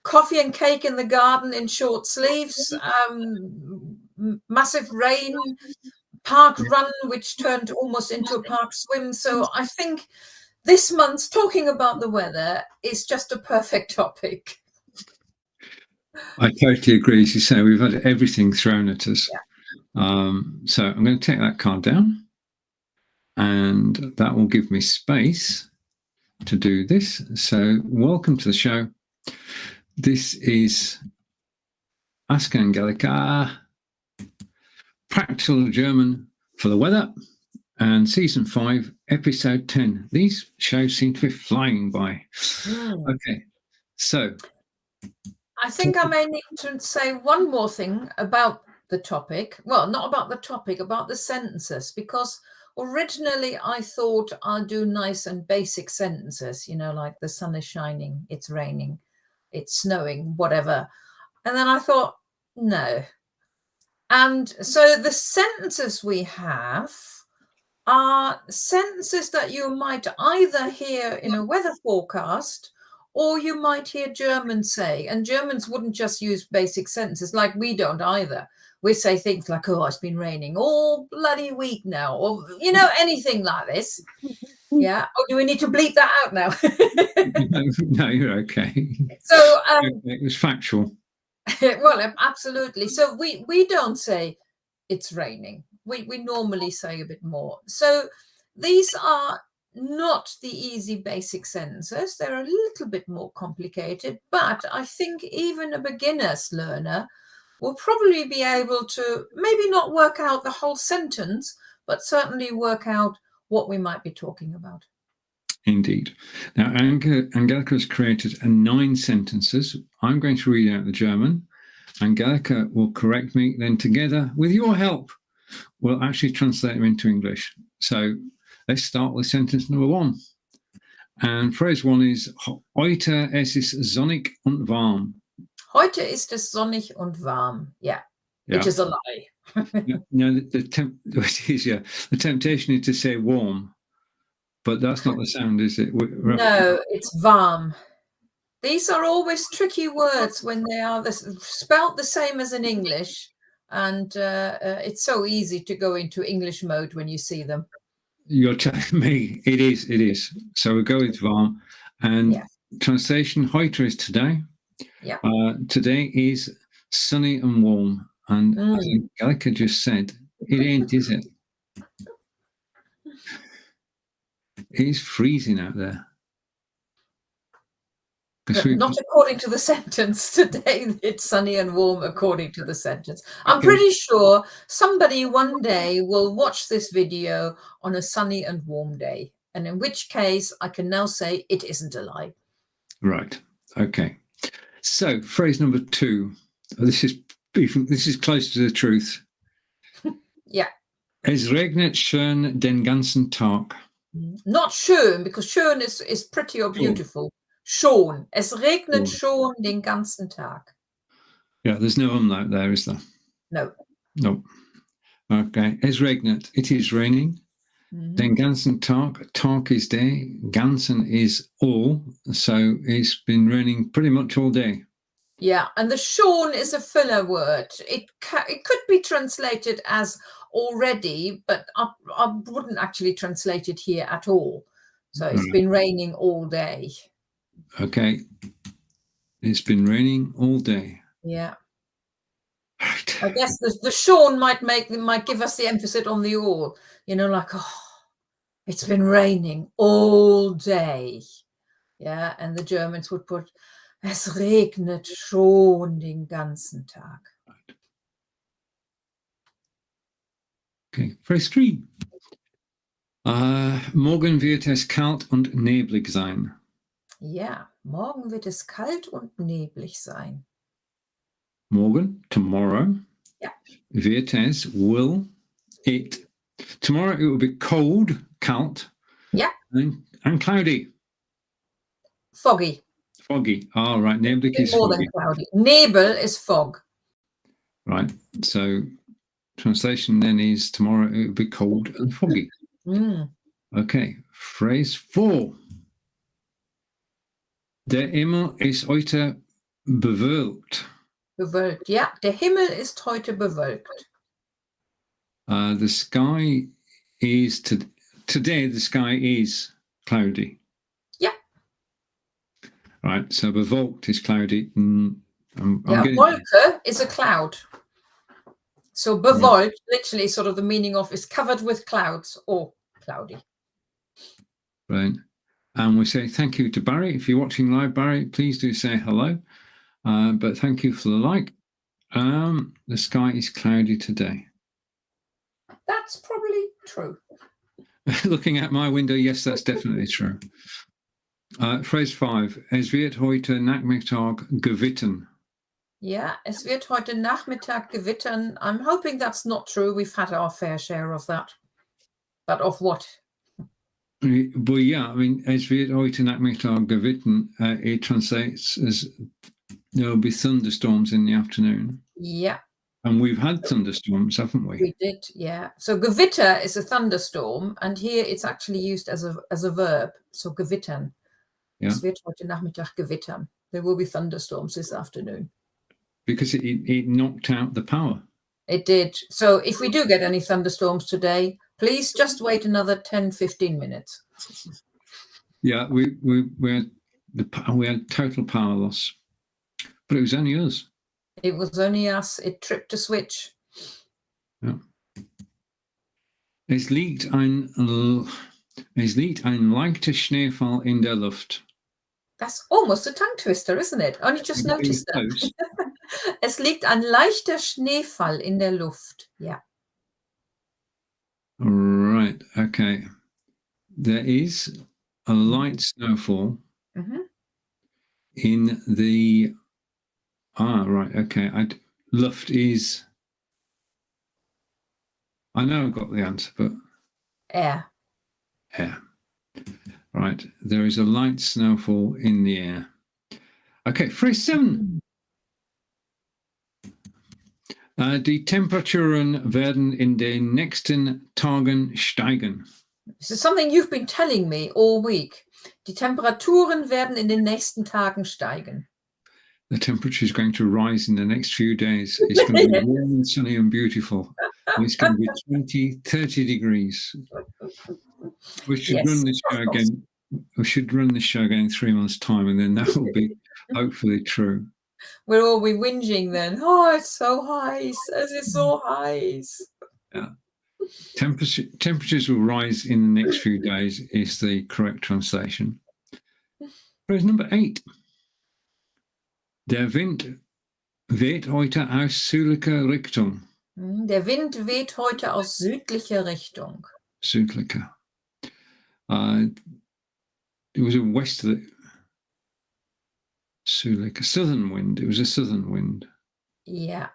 coffee and cake in the garden in short sleeves, massive rain, park run, which turned almost into a park swim. So I think this month talking about the weather is just a perfect topic. I totally agree. As you say, we've had everything thrown at us. Yeah. So I'm going to take that card down, and that will give me space to do this. So welcome to the show. This is Ask Angelika, practical German for the weather, and season 5, episode 10. These shows seem to be flying by. Okay, so I think I may need to say one more thing about the topic. Well, not about the topic, about the sentences, because originally I thought I'll do nice and basic sentences, like the sun is shining, it's raining, it's snowing, whatever. And then I thought, no. And so the sentences we have are sentences that you might either hear in a weather forecast, or you might hear Germans say. And Germans wouldn't just use basic sentences like we don't either. We say things like, oh, it's been raining all bloody week now, or, anything like this. Yeah. Or do we need to bleep that out now? No, you're okay. So it was factual. Well, absolutely. So we don't say it's raining. We normally say a bit more. So these are not the easy basic sentences. They're a little bit more complicated, but I think even a beginner's learner will probably be able to maybe not work out the whole sentence, but certainly work out what we might be talking about. Indeed. Now, Angelika has created 9 sentences. I'm going to read out the German. Angelika will correct me. Then together, with your help, we'll actually translate them into English. So let's start with sentence number 1. And phrase 1 is, heute es ist sonnig und warm. Heute ist es sonnig und warm. Yeah. Which is a lie. No, the temptation is to say warm. But that's not the sound, is it? No, it's warm. These are always tricky words when they are spelt the same as in English. And it's so easy to go into English mode when you see them. You're telling me it is. So we'll go with warm. And translation, heute is today. Yeah. Today is sunny and warm. And as Angelika just said, it ain't, is it? It's freezing out there. Not according to the sentence. Today it's sunny and warm according to the sentence. I'm pretty sure somebody one day will watch this video on a sunny and warm day. And in which case I can now say it isn't a lie. Right. Okay. So phrase number 2. This is close to the truth. Yeah. Es regnet schön den ganzen Tag. Not schön, because schön is pretty or beautiful. Schon. Es regnet schon den ganzen Tag. Yeah, there's no umlaut there, is there? No. No. Okay. Es regnet. It is raining. Den ganzen Tag. Tag is day. Ganzen is all. So it's been raining pretty much all day. Yeah, and the schon is a filler word. It could be translated as already, but I wouldn't actually translate it here at all. So it's been raining all day. Okay. It's been raining all day. Yeah. Right. I guess the schon might give us the emphasis on the all. Like, oh, it's been raining all day. Yeah, and the Germans would put, es regnet schon den ganzen Tag. Okay, phrase 3. Morgen wird es kalt und neblig sein. Ja, morgen wird es kalt und neblig sein. Morgen, tomorrow. Yeah. Wird es, will it. Tomorrow it will be cold, kalt. Yeah. And cloudy. Foggy. Foggy. Oh, right. Neblig is More foggy. than cloudy. Nebel is fog. Right. So translation then is tomorrow it will be cold and foggy. Okay. Phrase 4. Der Himmel ist heute bewölkt. Bewölkt. Ja, der Himmel ist heute bewölkt. The sky is today. The sky is cloudy. Yeah. Right. So bewölkt is cloudy. Wolke is a cloud. So bewölkt, literally, sort of the meaning of is covered with clouds or cloudy. Right. And we say thank you to Barry. If you're watching live, Barry, please do say hello. But thank you for the like. The sky is cloudy today. That's probably true. Looking at my window, yes, that's definitely true. Phrase 5. Es wird heute Nachmittag gewittern. Yeah, es wird heute Nachmittag gewittern. I'm hoping that's not true. We've had our fair share of that. But of what? But yeah, I mean, es wird heute Nachmittag gewittern. It translates as there will be thunderstorms in the afternoon. Yeah. And we've had thunderstorms, haven't we? We did, yeah. So gewitter is a thunderstorm, and here it's actually used as a verb. So gewittern. Yeah. Es wird heute Nachmittag gewittern. There will be thunderstorms this afternoon. Because it knocked out the power. It did. So if we do get any thunderstorms today, please just wait another 10, 15 minutes. Yeah, we had total power loss. But it was only us. It was only us. It tripped a switch. Ja. Es liegt ein leichter Schneefall in der Luft. That's almost a tongue twister, isn't it? Only just noticed that. Es liegt ein leichter Schneefall in der Luft. Yeah. Right. Okay. There is a light snowfall in the. Right. Okay. Luft is. I know I've got the answer, but. Air. Air. Right. There is a light snowfall in the air. Okay. Phrase 7. Die Temperaturen werden in den nächsten Tagen steigen. This is something you've been telling me all week. Die Temperaturen werden in den nächsten Tagen steigen. The temperature is going to rise in the next few days. It's going to be warm and sunny and beautiful. And it's going to be 20, 30 degrees. We should run this show again. We should run this show again in 3 months' time, and then that will be hopefully true. We'll all be whinging then. Oh, it's so heiß. Es ist so heiß. Yeah. Temperatures will rise in the next few days is the correct translation. Phrase number 8. Der Wind weht heute aus südlicher Richtung. Der Wind weht heute aus südlicher Richtung. Südlicher. It was a westerly. Südlicher. Southern wind. It was a southern wind. Yeah.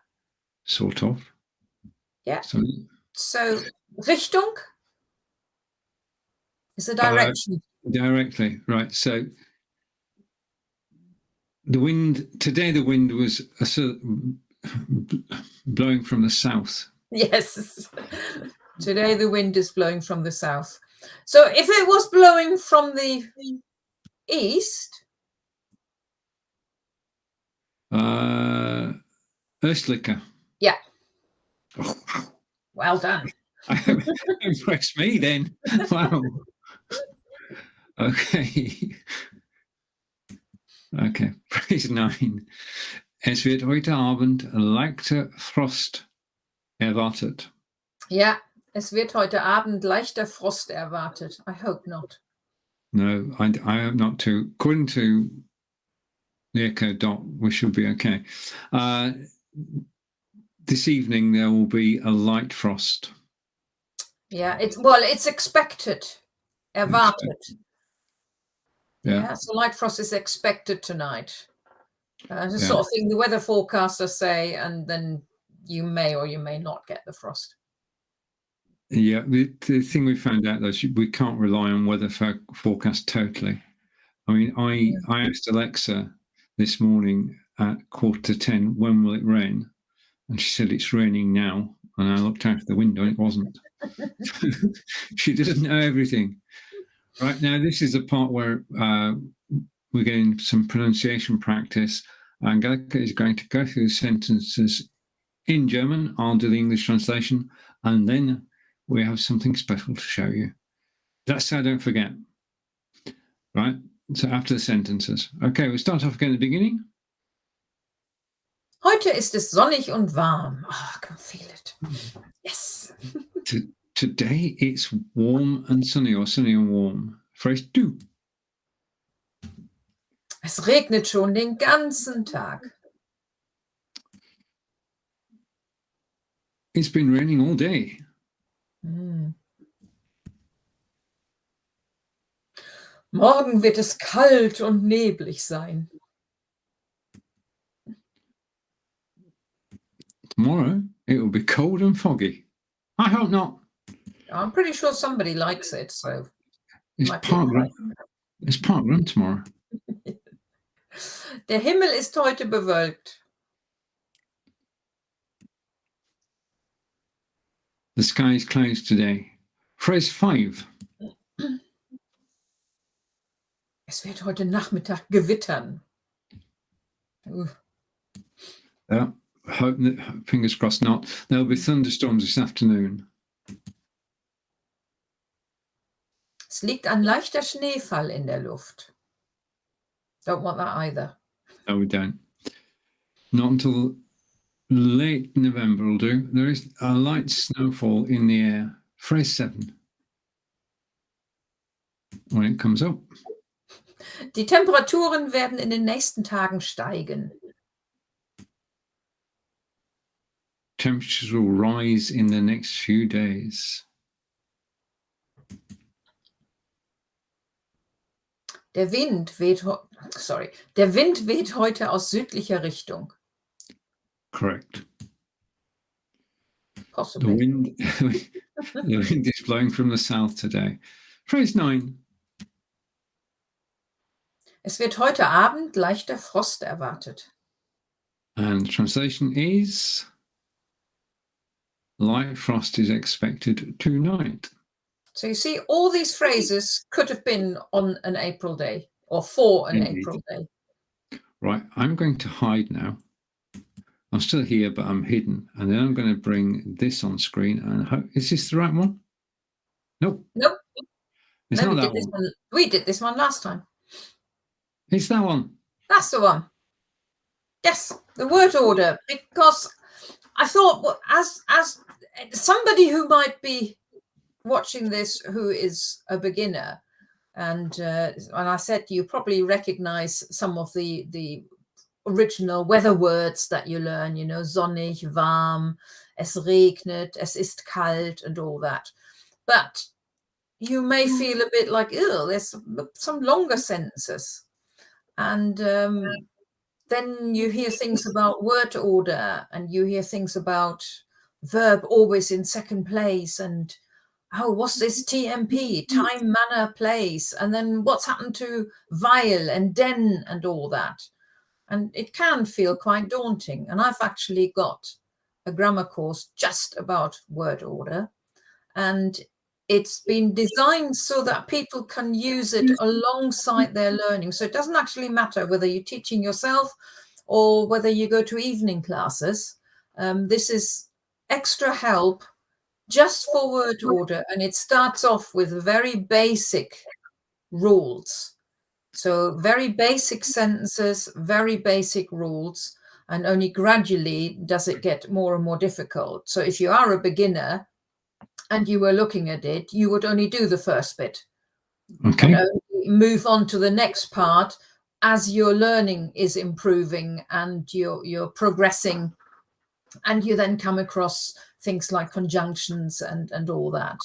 Sort of. Yeah. So Richtung is a direction. Directly, right. So the wind today, the wind was blowing from the south. Yes. Today the wind is blowing from the south. So if it was blowing from the east. Östlicher. Yeah. Oh, well done. Impressed me then. Wow. Okay. Okay. Phrase 9. Es wird heute Abend leichter Frost erwartet. Ja, es wird heute Abend leichter Frost erwartet. I hope not. No, I hope not too. According to the Echo Dot, we should be okay. This evening there will be a light frost. Yeah, it's expected. Erwartet. Yeah. So light frost is expected tonight. The Yeah. sort of thing the weather forecasters say, and then you may or you may not get the frost. Yeah, the thing we found out though is we can't rely on weather forecast totally. I mean, I asked Alexa this morning at 9:45, when will it rain? And she said it's raining now. And I looked out the window and it wasn't. She doesn't know everything. Right now, this is the part where we're getting some pronunciation practice. Angelika is going to go through the sentences in German. I'll do the English translation, and then we have something special to show you. That's so I don't forget. Right? So after the sentences. Okay, we'll start off again at the beginning. Heute ist es sonnig und warm. Oh, I can feel it. Yes. Today it's warm and sunny, or sunny and warm. Phrase 2. Es regnet schon den ganzen Tag. It's been raining all day. Morgen wird es kalt und neblig sein. Tomorrow it will be cold and foggy. I hope not. I'm pretty sure somebody likes it, so It's might be park run. right. It's park run tomorrow. Der Himmel ist heute bewölkt. The sky is closed today. Phrase 5. Es wird heute Nachmittag gewittern. Yeah, hope that, fingers crossed not. There'll be thunderstorms this afternoon. Es liegt ein leichter Schneefall in der Luft. Don't want that either. No, we don't. Not until late November will do. There is a light snowfall in the air. Phrase 7. When it comes up. Die Temperaturen werden in den nächsten Tagen steigen. Temperatures will rise in the next few days. Der Wind weht heute aus südlicher Richtung. Correct. Possibly. The wind is blowing from the south today. Phrase 9. Es wird heute Abend leichter Frost erwartet. And the translation is light frost is expected tonight. So you see, all these phrases could have been on an April day or for an Indeed. April day. Right, I'm going to hide now. I'm still here, but I'm hidden. And then I'm going to bring this on screen. And is this the right one? Nope. Nope. It's No, not that one. We did this one last time. It's that one. That's the one. Yes, the word order. Because I thought, well, as somebody who might be watching this who is a beginner, and I said you probably recognize some of the original weather words that you learn, you know, sonnig, warm, es regnet, es ist kalt, and all that. But you may feel a bit like, ew, there's some longer sentences. And then you hear things about word order, and you hear things about verb always in second place, and oh, what's this TMP, time, manner, place, and then what's happened to weil and denn and all that. And it can feel quite daunting. And I've actually got a grammar course just about word order, and it's been designed so that people can use it alongside their learning. So it doesn't actually matter whether you're teaching yourself or whether you go to evening classes. This is extra help just for word order, and it starts off with very basic rules. So very basic sentences, very basic rules, and only gradually does it get more and more difficult. So if you are a beginner and you were looking at it, you would only do the first bit. Okay. And only move on to the next part as your learning is improving and you're progressing, and you then come across things like conjunctions and all that.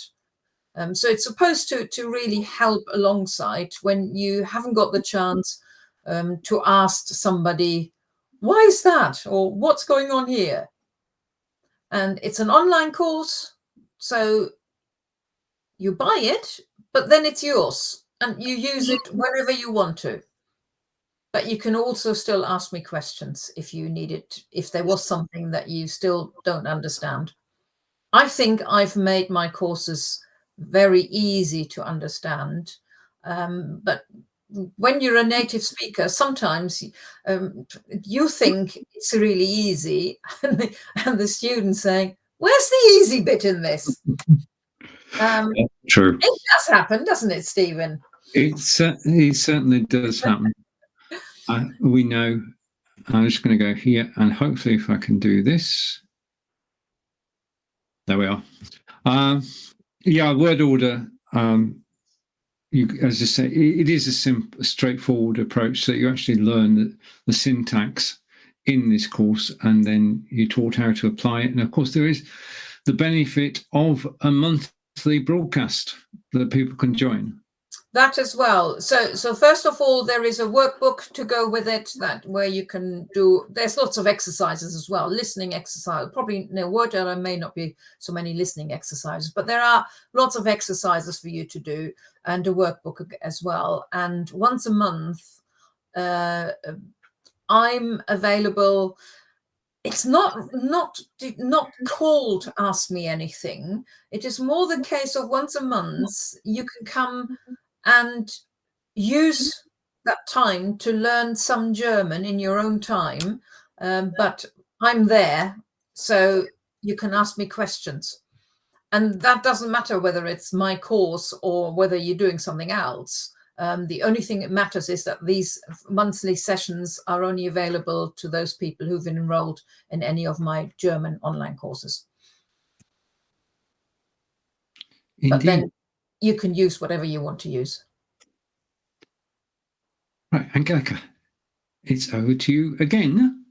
So it's supposed to really help alongside when you haven't got the chance to ask somebody Why is that? Or what's going on here? And it's an online course, so you buy it, but then it's yours and you use it wherever you want to. But you can also still ask me questions if you need it, if there was something that you still don't understand. I think I've made my courses very easy to understand. But when you're a native speaker, sometimes you think it's really easy, and the student's saying, "Where's the easy bit in this?" True. It does happen, doesn't it, Steven? It certainly does happen. We know. I'm just going to go here, and hopefully, if I can do this, there we are. Yeah, word order. As I say, it is a simple, straightforward approach that you actually learn the syntax in this course, and then you're taught how to apply it. And of course, there is the benefit of a monthly broadcast that people can join. That as well. So first of all, there is a workbook to go with it, that where you can do, there's lots of exercises as well, listening exercise. Probably in a word order may not be so many listening exercises, but there are lots of exercises for you to do, and a workbook as well. And once a month, I'm available. It's not called Ask Me Anything. It is more the case of once a month you can come and use that time to learn some German in your own time, but I'm there, so you can ask me questions. And that doesn't matter whether it's my course or whether you're doing something else. The only thing that matters is that these monthly sessions are only available to those people who've been enrolled in any of my German online courses. Indeed. But then you can use whatever you want to use. Right, Angelika, it's over to you again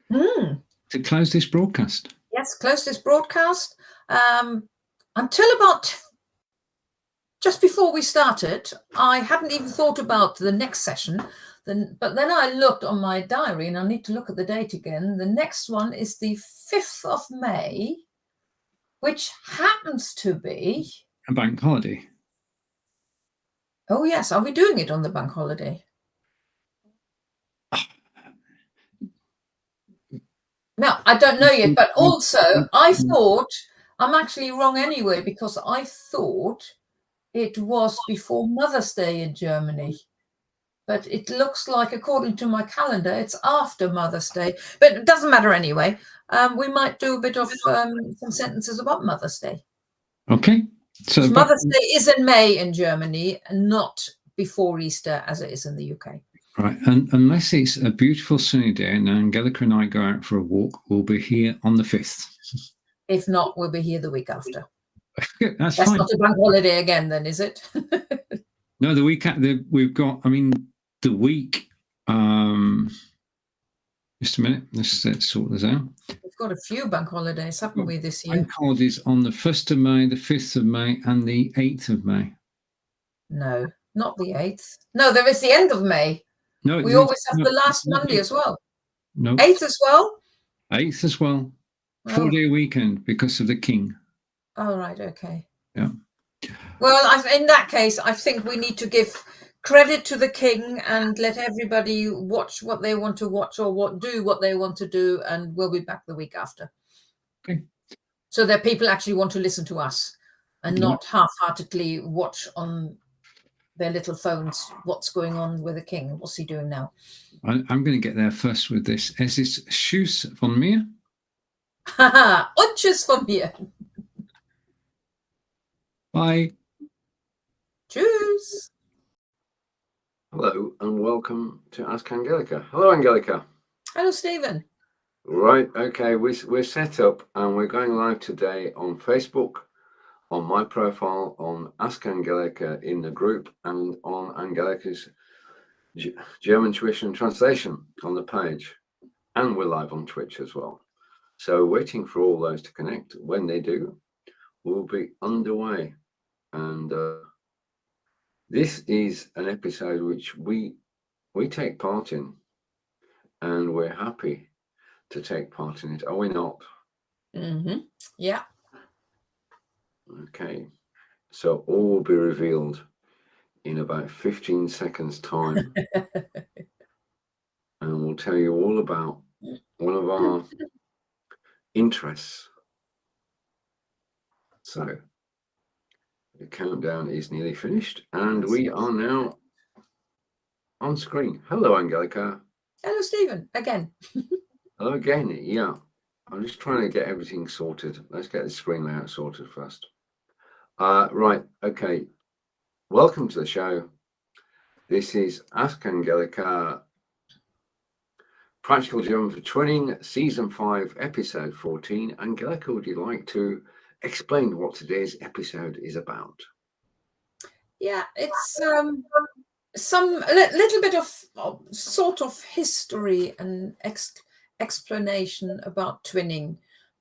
to close this broadcast. Yes, close this broadcast. Until about just before we started, I hadn't even thought about the next session. But then I looked on my diary, and I need to look at the date again. The next one is the 5th of May, which happens to be A bank holiday. Oh, yes. Are we doing it on the bank holiday? No, I don't know yet. But also, I thought, I'm actually wrong anyway, because I thought it was before Mother's Day in Germany. But it looks like, according to my calendar, it's after Mother's Day. But it doesn't matter anyway. We might do a bit of some sentences about Mother's Day. Okay. So Mother's Day is in May in Germany, and not before Easter as it is in the UK. Right, and unless it's a beautiful sunny day and Angelika and I go out for a walk, we'll be here on the 5th. If not, we'll be here the week after. That's fine. Not a bank holiday again, then, is it? No, the week we've got. I mean, the week. Just a minute. Let's sort this out. We've got a few bank holidays, haven't we, this year? Bank holidays on the 1st of May, the 5th of May, and the 8th of May. No, not the 8th. No, there is the end of May. No, we always have the last Monday as well. No. 8th as well? 8th as well. 4-day weekend because of the King. Oh, right. Okay. Yeah. Well, in that case, I think we need to give credit to the King and let everybody watch what they want to watch, or do what they want to do, and we'll be back the week after. Okay. So that people actually want to listen to us and not half-heartedly watch on their little phones what's going on with the King. What's he doing now? I'm going to get there first with this. Es ist Tschüss von mir. Haha, und Tschüss von mir. Bye. Tschüss. Hello and welcome to Ask Angelika. Hello, Angelika. Hello, Steven. Right, okay, we're set up and we're going live today on Facebook, on my profile, on Ask Angelika in the group, and on Angelika's German tuition translation on the page. And we're live on Twitch as well. So waiting for all those to connect. When they do, we'll be underway. And this is an episode which we take part in. and we're happy to take part in it. Are we not? Yeah. Okay. So all will be revealed in about 15 seconds time. And we'll tell you all about one of our interests. So the countdown is nearly finished and we are now on screen. Hello, Angelika. Hello, Steven, again. Hello again. Yeah, I'm just trying to get everything sorted. Let's get the screen layout sorted first. Right. Okay. Welcome to the show. This is Ask Angelika, Practical German for Twinning, Season 5, Episode 14. Angelika, would you like to explain what today's episode is about? Yeah, it's some little bit of sort of history and explanation about twinning,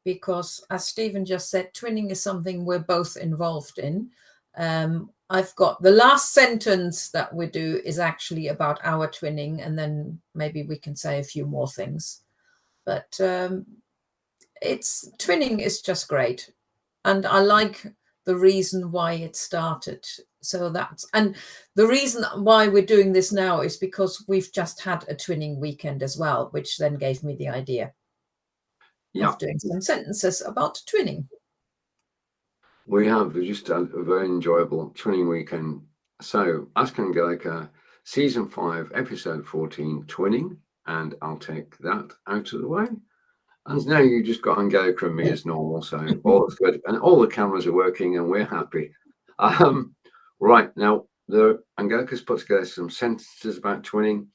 because as Steven just said, twinning is something we're both involved in. I've got the last sentence that we do is actually about our twinning, and then maybe we can say a few more things. But it's twinning is just great, and I like the reason why it started. So that's, and the reason why we're doing this now is because we've just had a twinning weekend as well, which then gave me the idea of doing some sentences about twinning. We just had a very enjoyable twinning weekend. So Ask Angelika, Season 5, Episode 14, Twinning, and I'll take that out of the way. And now you just got Angelika and me as normal, so all is good. And all the cameras are working and we're happy. Right, now Angelika's put together some sentences about twinning.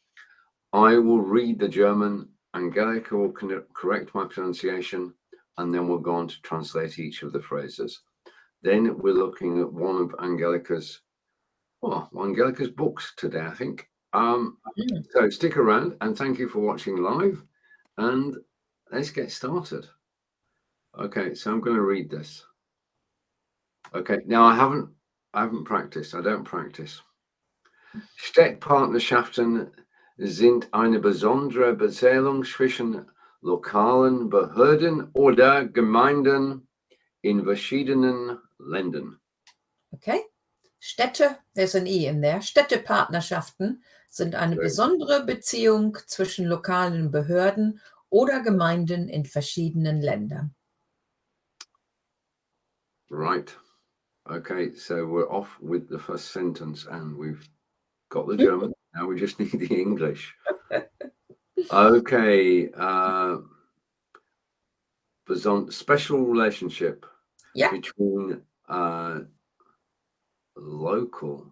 I will read the German, Angelika will correct my pronunciation, and then we'll go on to translate each of the phrases. Then we're looking at one of Angelika's books today, I think. So stick around and thank you for watching live, and let's get started. Okay, so I'm going to read this. Okay, now I haven't practiced. I don't practice. Städtpartnerschaften sind eine besondere Beziehung zwischen lokalen Behörden oder Gemeinden in verschiedenen Ländern. Okay. Städte, there's an E in there. Städtepartnerschaften sind eine besondere Beziehung zwischen lokalen Behörden oder Gemeinden in verschiedenen Ländern. Right. Okay, so we're off with the first sentence and we've got the German. Now we just need the English. Okay. Special relationship between local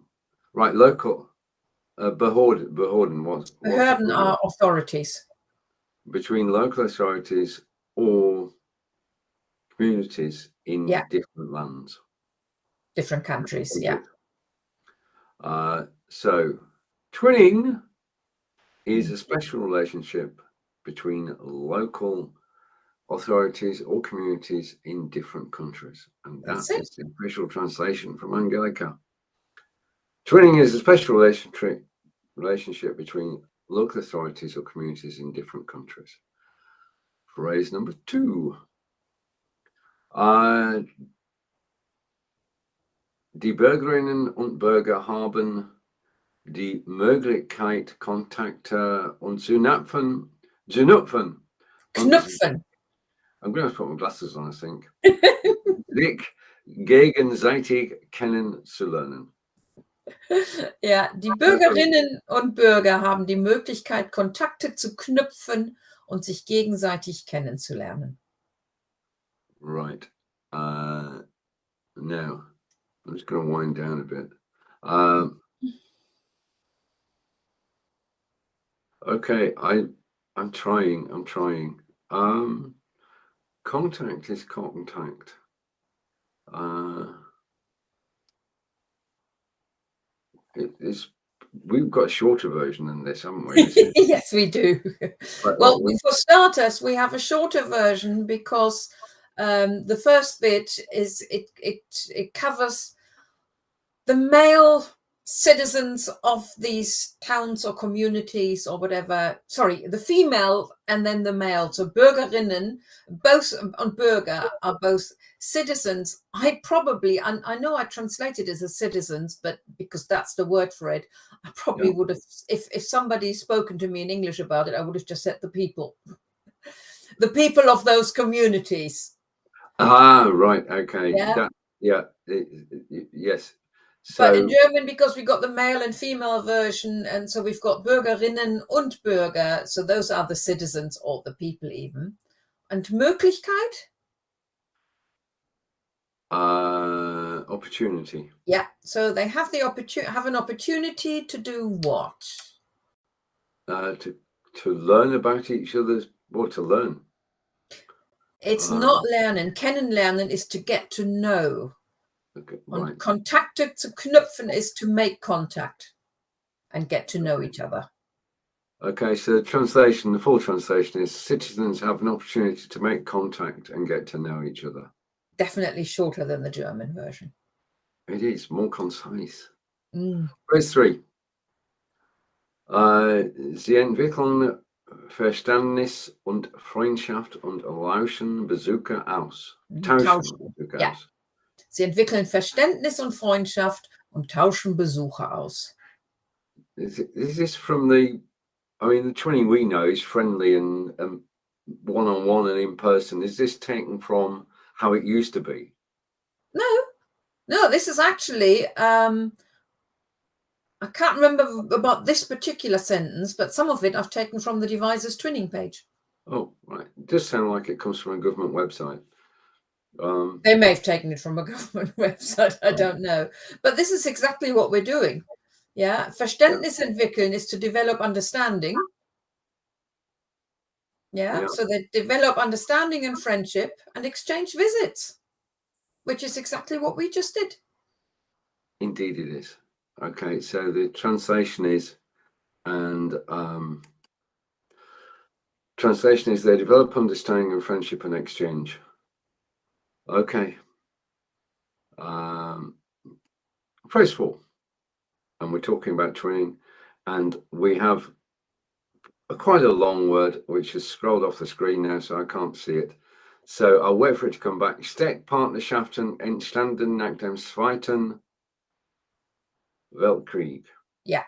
Behörden are authorities. Between local authorities or communities in different lands. Different countries, yeah. So twinning is a special relationship between local authorities or communities in different countries. And that is the official translation from Angelika. Twinning is a special relationship between local authorities or communities in different countries. Phrase number 2. Die Bürgerinnen und Bürger haben die Möglichkeit, Kontakte und zu knüpfen. I'm going to put my glasses on, I think. Sich gegenseitig kennenzulernen. Ja, die Bürgerinnen und Bürger haben die Möglichkeit, Kontakte zu knüpfen und sich gegenseitig kennenzulernen. Right. Now, I'm just going to wind down a bit. Okay, I'm trying. Contact is contact. We've got a shorter version than this, haven't we? Yes, we do. Well, for starters, we have a shorter version because the first bit is it covers the male citizens of these towns or communities or whatever. Sorry, the female and then the male. So Bürgerinnen, both on Bürger are both citizens. I know I translated it as citizens, but because that's the word for it, I probably would have, if somebody spoken to me in English about it, I would have just said the people. The people of those communities. Ah, right. Okay. Yeah. Yes. But So in German, because we got the male and female version, and so we've got Bürgerinnen und Bürger, so those are the citizens or the people even. And Möglichkeit? opportunity. Yeah, so they have an opportunity to do what? To learn about each other's, or to learn. It's not lernen. Kennenlernen is to get to know. Okay, Und right. Kontakte zu knüpfen is to make contact and get to know each other. Okay, so the full translation is citizens have an opportunity to make contact and get to know each other. Definitely shorter than the German version. It is more concise. Mm. Phrase 3. Sie entwickeln Verständnis und Freundschaft und lauschen Besucher aus. Tauschen Besucher Ja. aus. Sie entwickeln Verständnis und Freundschaft und tauschen Besucher aus. Is this from the twinning we know is friendly and one-on-one and in person. Is this taken from how it used to be? No, this is actually, I can't remember about this particular sentence, but some of it I've taken from the Devices Twinning page. Oh, right. It does sound like it comes from a government website. They may have taken it from a government website, I don't know. But this is exactly what we're doing. Yeah, Verständnis entwickeln is to develop understanding. Yeah, so they develop understanding and friendship and exchange visits, which is exactly what we just did. Indeed it is. Okay, so the translation is, they develop understanding and friendship and exchange. Okay. Phrase 4. And we're talking about twinning, and we have quite a long word which has scrolled off the screen now, so I can't see it. So I'll wait for it to come back. Städtepartnerschaften entstanden nach dem Zweiten Weltkrieg. Ja.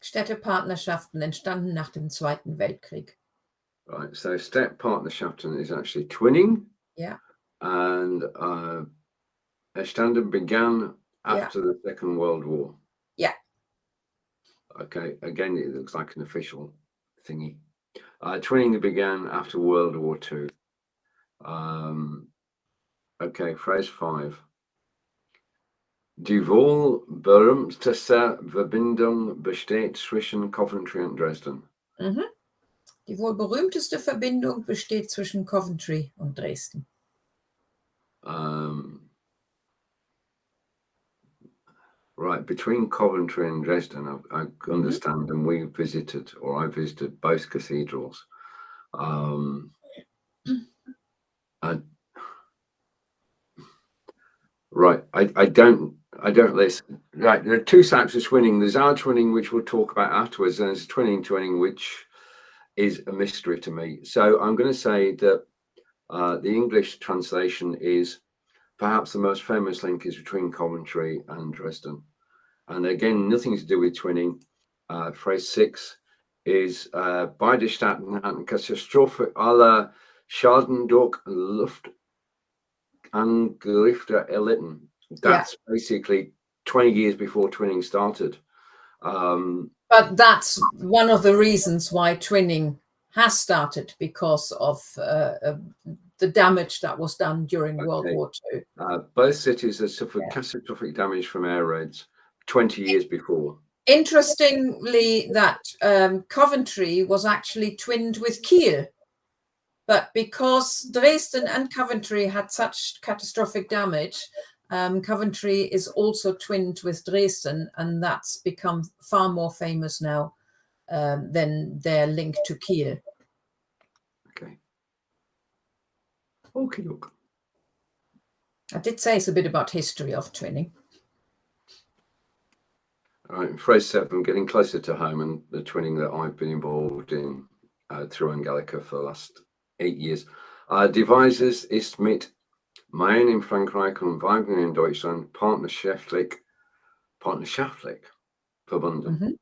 Städtepartnerschaften entstanden nach dem Zweiten Weltkrieg. Right, so Städtepartnerschaften is actually twinning. Yeah. And entstanden began after the Second World War. Yeah. Okay, again, it looks like an official thingy. Twinning began after World War II. Okay, phrase 5. Die wohl berühmteste Verbindung besteht zwischen Coventry und Dresden. Mhm. Die wohl berühmteste Verbindung besteht zwischen Coventry und Dresden. Right, between Coventry and Dresden, I understand, and I visited both cathedrals. Right, I don't listen. Right, there are two types of twinning. There's our twinning, which we'll talk about afterwards, and there's twinning, which is a mystery to me. So I'm going to say that the English translation is perhaps the most famous link is between Coventry and Dresden. And again, nothing to do with twinning. Phrase 6 is beide Staaten hatten Katastrophe aller Schaden durch Luftangriffe erlitten. That's basically 20 years before twinning started. But that's one of the reasons why twinning has started, because of the damage that was done during World War II. Both cities have suffered catastrophic damage from air raids 20 years before. Interestingly, that Coventry was actually twinned with Kiel. But because Dresden and Coventry had such catastrophic damage, Coventry is also twinned with Dresden, and that's become far more famous now than their link to Kiel. Okay. Okay, look. I did say it's a bit about history of twinning. Right, phrase 7, getting closer to home, and the twinning that I've been involved in through Angelika for the last 8 years. Devises ist mit Mayen in Frankreich und Weibling in Deutschland partnerschaftlich verbunden. Mhm.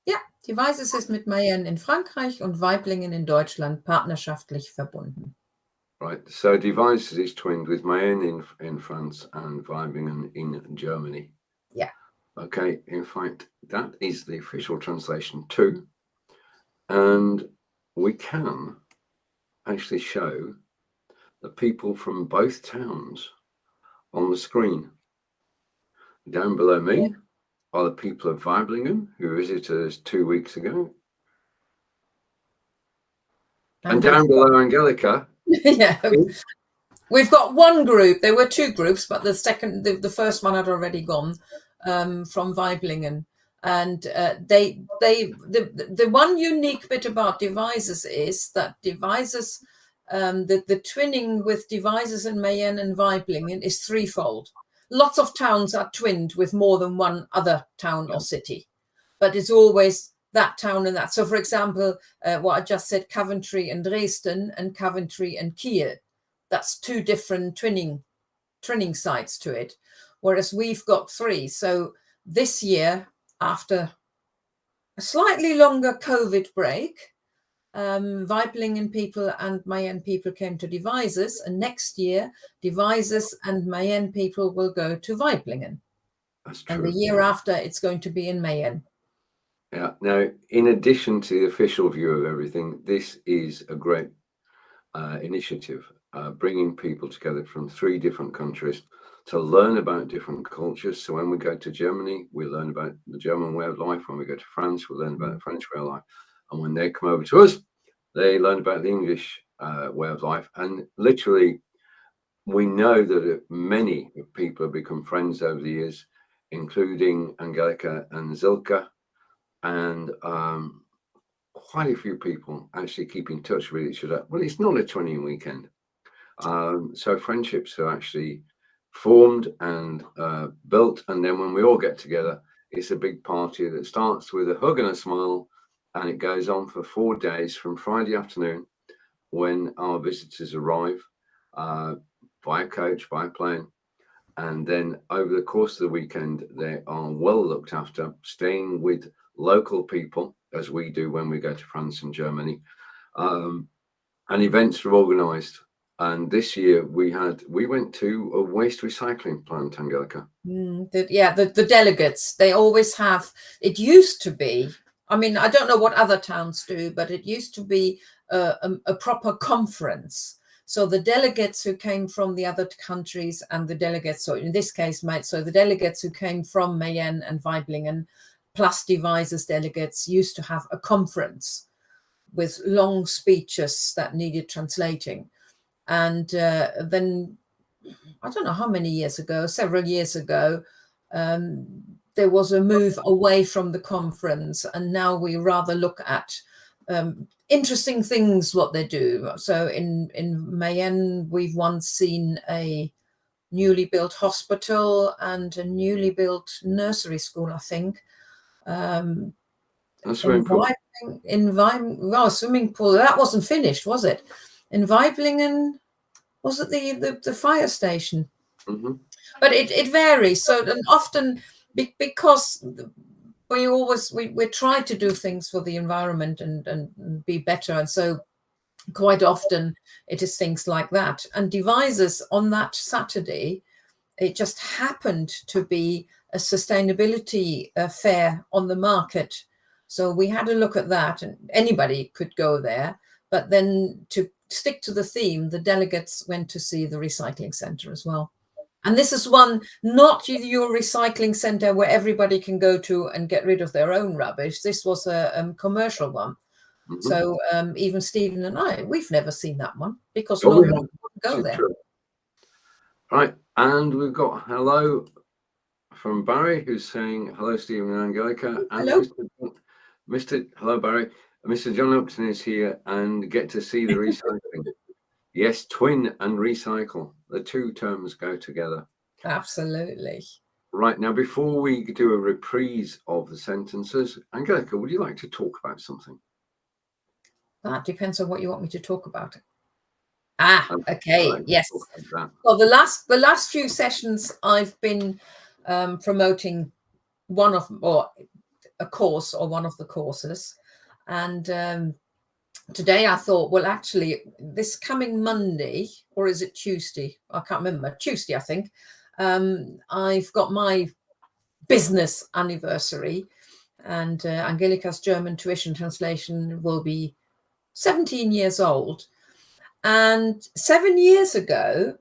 Ja, Devices ist mit Mayen in Frankreich und Weiblingen in Deutschland partnerschaftlich verbunden. Right, so Devices is twinned with Mayen in France and Weibling in Germany. Yeah. Okay, in fact, that is the official translation too. And we can actually show the people from both towns on the screen. Down below me are the people of Weiblingen who visited us 2 weeks ago. And down below Angelika. Yeah. We've got one group. There were 2 groups, but the first one had already gone from Weiblingen. And the one unique bit about Devices is that Devices, the twinning with Devices in Mayenne and Weiblingen is threefold. Lots of towns are twinned with more than one other town or city, but it's always that town and that. So, for example, what I just said, Coventry and Dresden, and Coventry and Kiel. That's 2 different twinning sites to it, whereas we've got 3. So this year, after a slightly longer COVID break, Weiblingen people and Mayenne people came to Devices, and next year Devices and Mayenne people will go to Weiblingen. That's true. And the year after, it's going to be in Mayenne. Yeah. Now, in addition to the official view of everything, this is a great initiative, bringing people together from 3 different countries to learn about different cultures. So when we go to Germany, we learn about the German way of life. When we go to France, we learn about the French way of life. And when they come over to us, they learn about the English way of life. And literally, we know that many people have become friends over the years, including Angelika and Zilka, and quite a few people actually keep in touch with each other. Well, it's not a twinning weekend. So friendships are actually formed and built. And then when we all get together, it's a big party that starts with a hug and a smile. And it goes on for 4 days from Friday afternoon when our visitors arrive by coach, by plane. And then over the course of the weekend, they are well looked after, staying with local people, as we do when we go to France and Germany. And events are organised. And this year we went to a waste recycling plant, Angelika. The delegates, they always have, it used to be, I mean, I don't know what other towns do, but it used to be a proper conference. So the delegates who came from the other countries and the delegates, so in this case, the delegates who came from Mayenne and Weiblingen, plus Devices delegates, used to have a conference with long speeches that needed translating. And then, I don't know how many years ago, several years ago, there was a move away from the conference, and now we rather look at interesting things what they do. So in Mayenne, we've once seen a newly built hospital and a newly built nursery school, I think. Swimming pool. Swimming pool. That wasn't finished, was it? In Weiblingen, was it the fire station? Mm-hmm. But it varies. So and often because we try to do things for the environment and be better, and so quite often it is things like that. And Devices on that Saturday, it just happened to be a sustainability fair on the market, so we had a look at that, and anybody could go there. But then to stick to the theme, the delegates went to see the recycling center as well. And this is one, not your recycling center where everybody can go to and get rid of their own rubbish. This was a commercial one. Mm-hmm. So even Steven and I, we've never seen that one because no one would go there. True. Right. And we've got hello from Barry, who's saying, hello, Steven and Angelika. And hello. Hello, Barry. Mr. John Upton is here and get to see the recycling. Yes, twin and recycle. The 2 terms go together. Absolutely. Right, now before we do a reprise of the sentences, Angelika, would you like to talk about something? That depends on what you want me to talk about. Ah, I'd okay, like to yes. talk about Well, the last few sessions I've been promoting a course or one of the courses, and today I thought, well, actually, this coming Monday, or is it Tuesday? I can't remember. Tuesday, I think. I've got my business anniversary, and Angelika's German tuition translation will be 17 years old. And 7 years ago,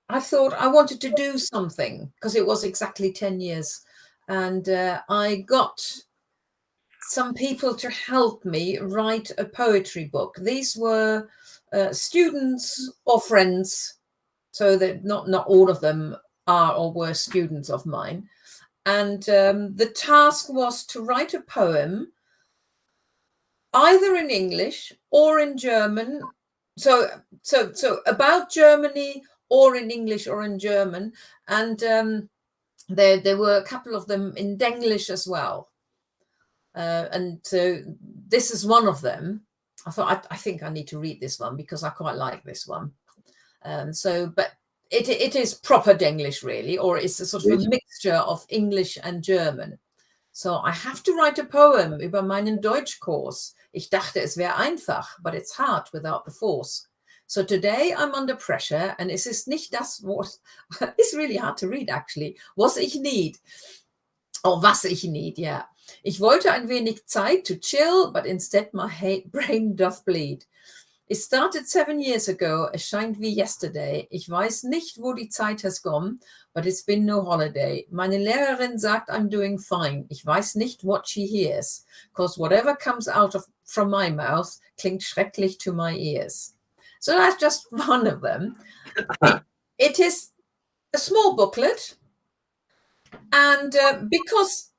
I thought I wanted to do something because it was exactly 10 years. And I got some people to help me write a poetry book. These were students or friends, so that not all of them are or were students of mine. And the task was to write a poem either in English or in German. So about Germany, or in English or in German. And there were a couple of them in Denglish as well. And so this is one of them. I thought, I think I need to read this one because I quite like this one. But it is proper Denglish, really, or it's a sort of a mixture of English and German. So I have to write a poem über meinen Deutschkurs. Ich dachte, es wäre einfach, but it's hard without the force. So today I'm under pressure, and es ist nicht das, what it's really hard to read, actually. Was ich need. Oh, was ich need, yeah. Ich wollte ein wenig Zeit to chill, but instead my brain doth bleed. It started 7 years ago, es scheint wie yesterday. Ich weiß nicht, wo die Zeit has gone, but it's been no holiday. Meine Lehrerin sagt I'm doing fine. Ich weiß nicht what she hears, because whatever comes out from my mouth klingt schrecklich to my ears. So that's just one of them. It is a small booklet, and because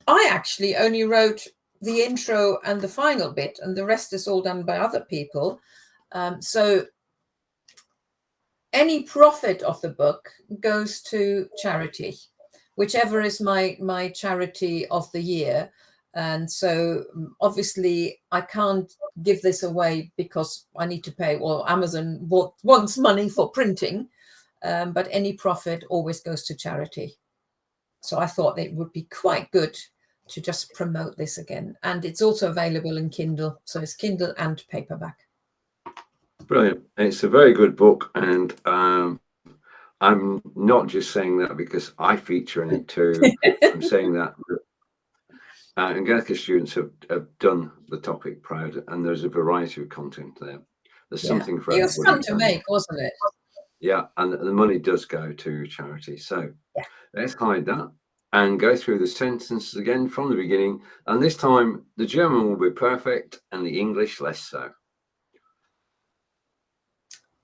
I actually only wrote the intro and the final bit, and the rest is all done by other people. So any profit of the book goes to charity, whichever is my charity of the year. And so obviously I can't give this away because I need to pay, well, Amazon wants money for printing, but any profit always goes to charity. So I thought it would be quite good to just promote this again. And it's also available in Kindle. So it's Kindle and paperback. Brilliant. It's a very good book, and I'm not just saying that because I feature in it too. I'm saying that Angelika students have done the topic proud, and there's a variety of content there. There's something for everybody. It was fun to make, wasn't it? Yeah, and the money does go to charity. So let's hide that and go through the sentences again from the beginning. And this time the German will be perfect and the English less so.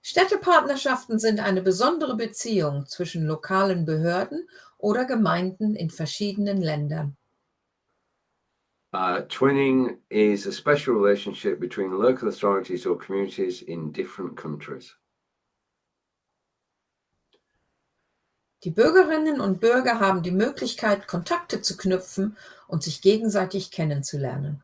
Städtepartnerschaften sind eine besondere Beziehung zwischen lokalen Behörden oder Gemeinden in verschiedenen Ländern. Twinning is a special relationship between local authorities or communities in different countries. Die Bürgerinnen und Bürger haben die Möglichkeit, Kontakte zu knüpfen und sich gegenseitig kennenzulernen.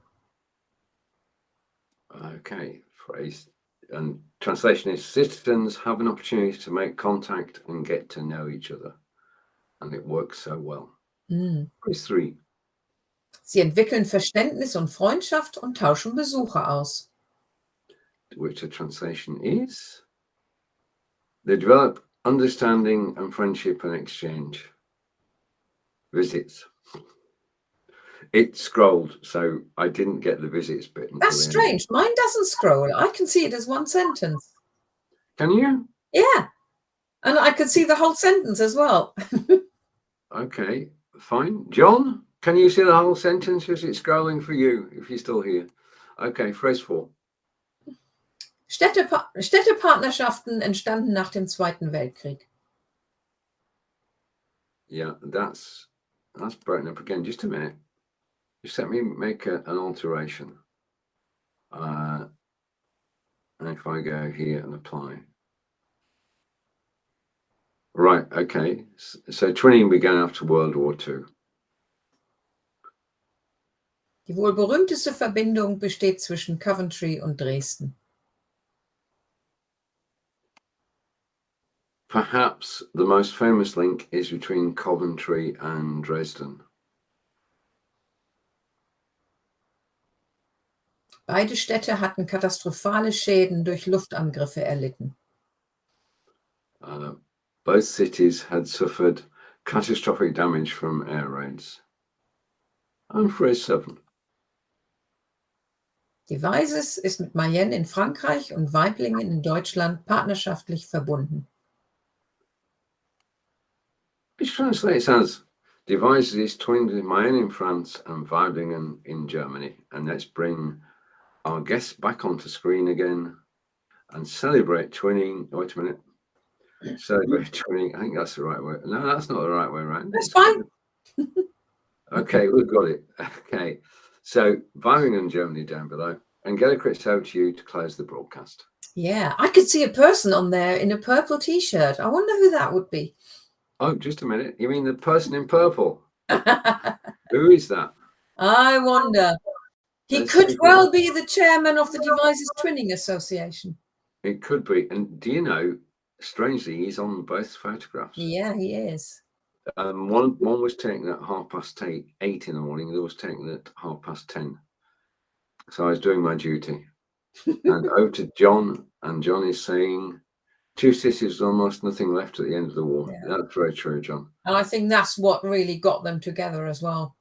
Okay, phrase. And translation is citizens have an opportunity to make contact and get to know each other. And it works so well. Phrase 3. Sie entwickeln Verständnis und Freundschaft und tauschen Besuche aus. Which the translation is, they develop understanding and friendship and exchange. Visits. It scrolled, so I didn't get the visits bit. That's strange. Mine doesn't scroll. I can see it as one sentence. Can you? Yeah. And I could see the whole sentence as well. Okay, fine. John, can you see the whole sentence? Is it scrolling for you if you're still here? Okay, phrase 4. Städtepartnerschaften entstanden nach dem Zweiten Weltkrieg. Yeah, that's broken up again. Just a minute. Just let me make an alteration. And if I go here and apply. Right, okay. So twinning began after World War II. Die wohl berühmteste Verbindung besteht zwischen Coventry und Dresden. Perhaps the most famous link is between Coventry and Dresden. Beide Städte hatten katastrophale Schäden durch Luftangriffe erlitten. Both cities had suffered catastrophic damage from air raids. And phrase 7. Devizes ist mit Mayenne in Frankreich und Weiblingen in Deutschland partnerschaftlich verbunden. Which translates as Devizes is twinned with Mayenne in France and Weiblingen in Germany. And let's bring our guests back onto screen again and celebrate twinning. Wait a minute. Celebrate twinning. I think that's the right way. No, that's not the right way around. That's fine. Okay, we've got it. Okay. So Weiblingen, Germany down below. Angelika, it's over to you to close the broadcast. Yeah, I could see a person on there in a purple t-shirt. I wonder who that would be. Oh, just a minute. You mean the person in purple? Who is that? I wonder. He Let's could see. well be the chairman of the Devizes Twinning Association. It could be. And do you know, strangely, he's on both photographs. Yeah, he is. One was taken at 8:30 in the morning. The other was taken at 10:30. So I was doing my duty. And over to John, and John is saying, two cities, almost nothing left at the end of the war. Yeah. That's very true, John. And I think that's what really got them together as well.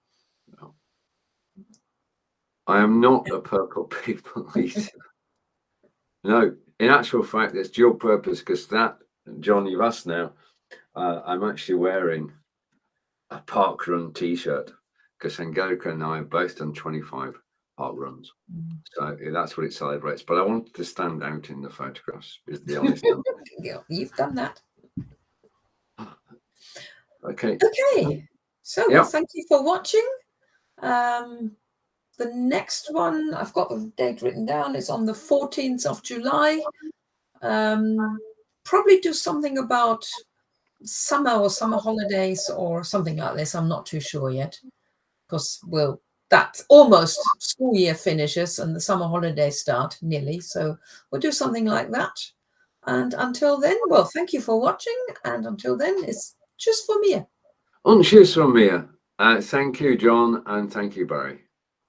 I am not a purple people eater. No, in actual fact, it's dual purpose because that, John, you've asked now, I'm actually wearing a park run t-shirt because Angelika and I have both done 25 park runs. So that's what it celebrates. But I wanted to stand out in the photographs, is the honest answer. Yeah, you've done that. Okay. Okay. So well, thank you for watching. The next one, I've got the date written down, is on the 14th of July. Probably do something about summer or summer holidays or something like this. I'm not too sure yet because, well, that almost school year finishes and the summer holidays start nearly. So we'll do something like that. And until then, well, thank you for watching. And until then, it's just for me. Und tschüss from mir. Thank you, John, and thank you, Barry.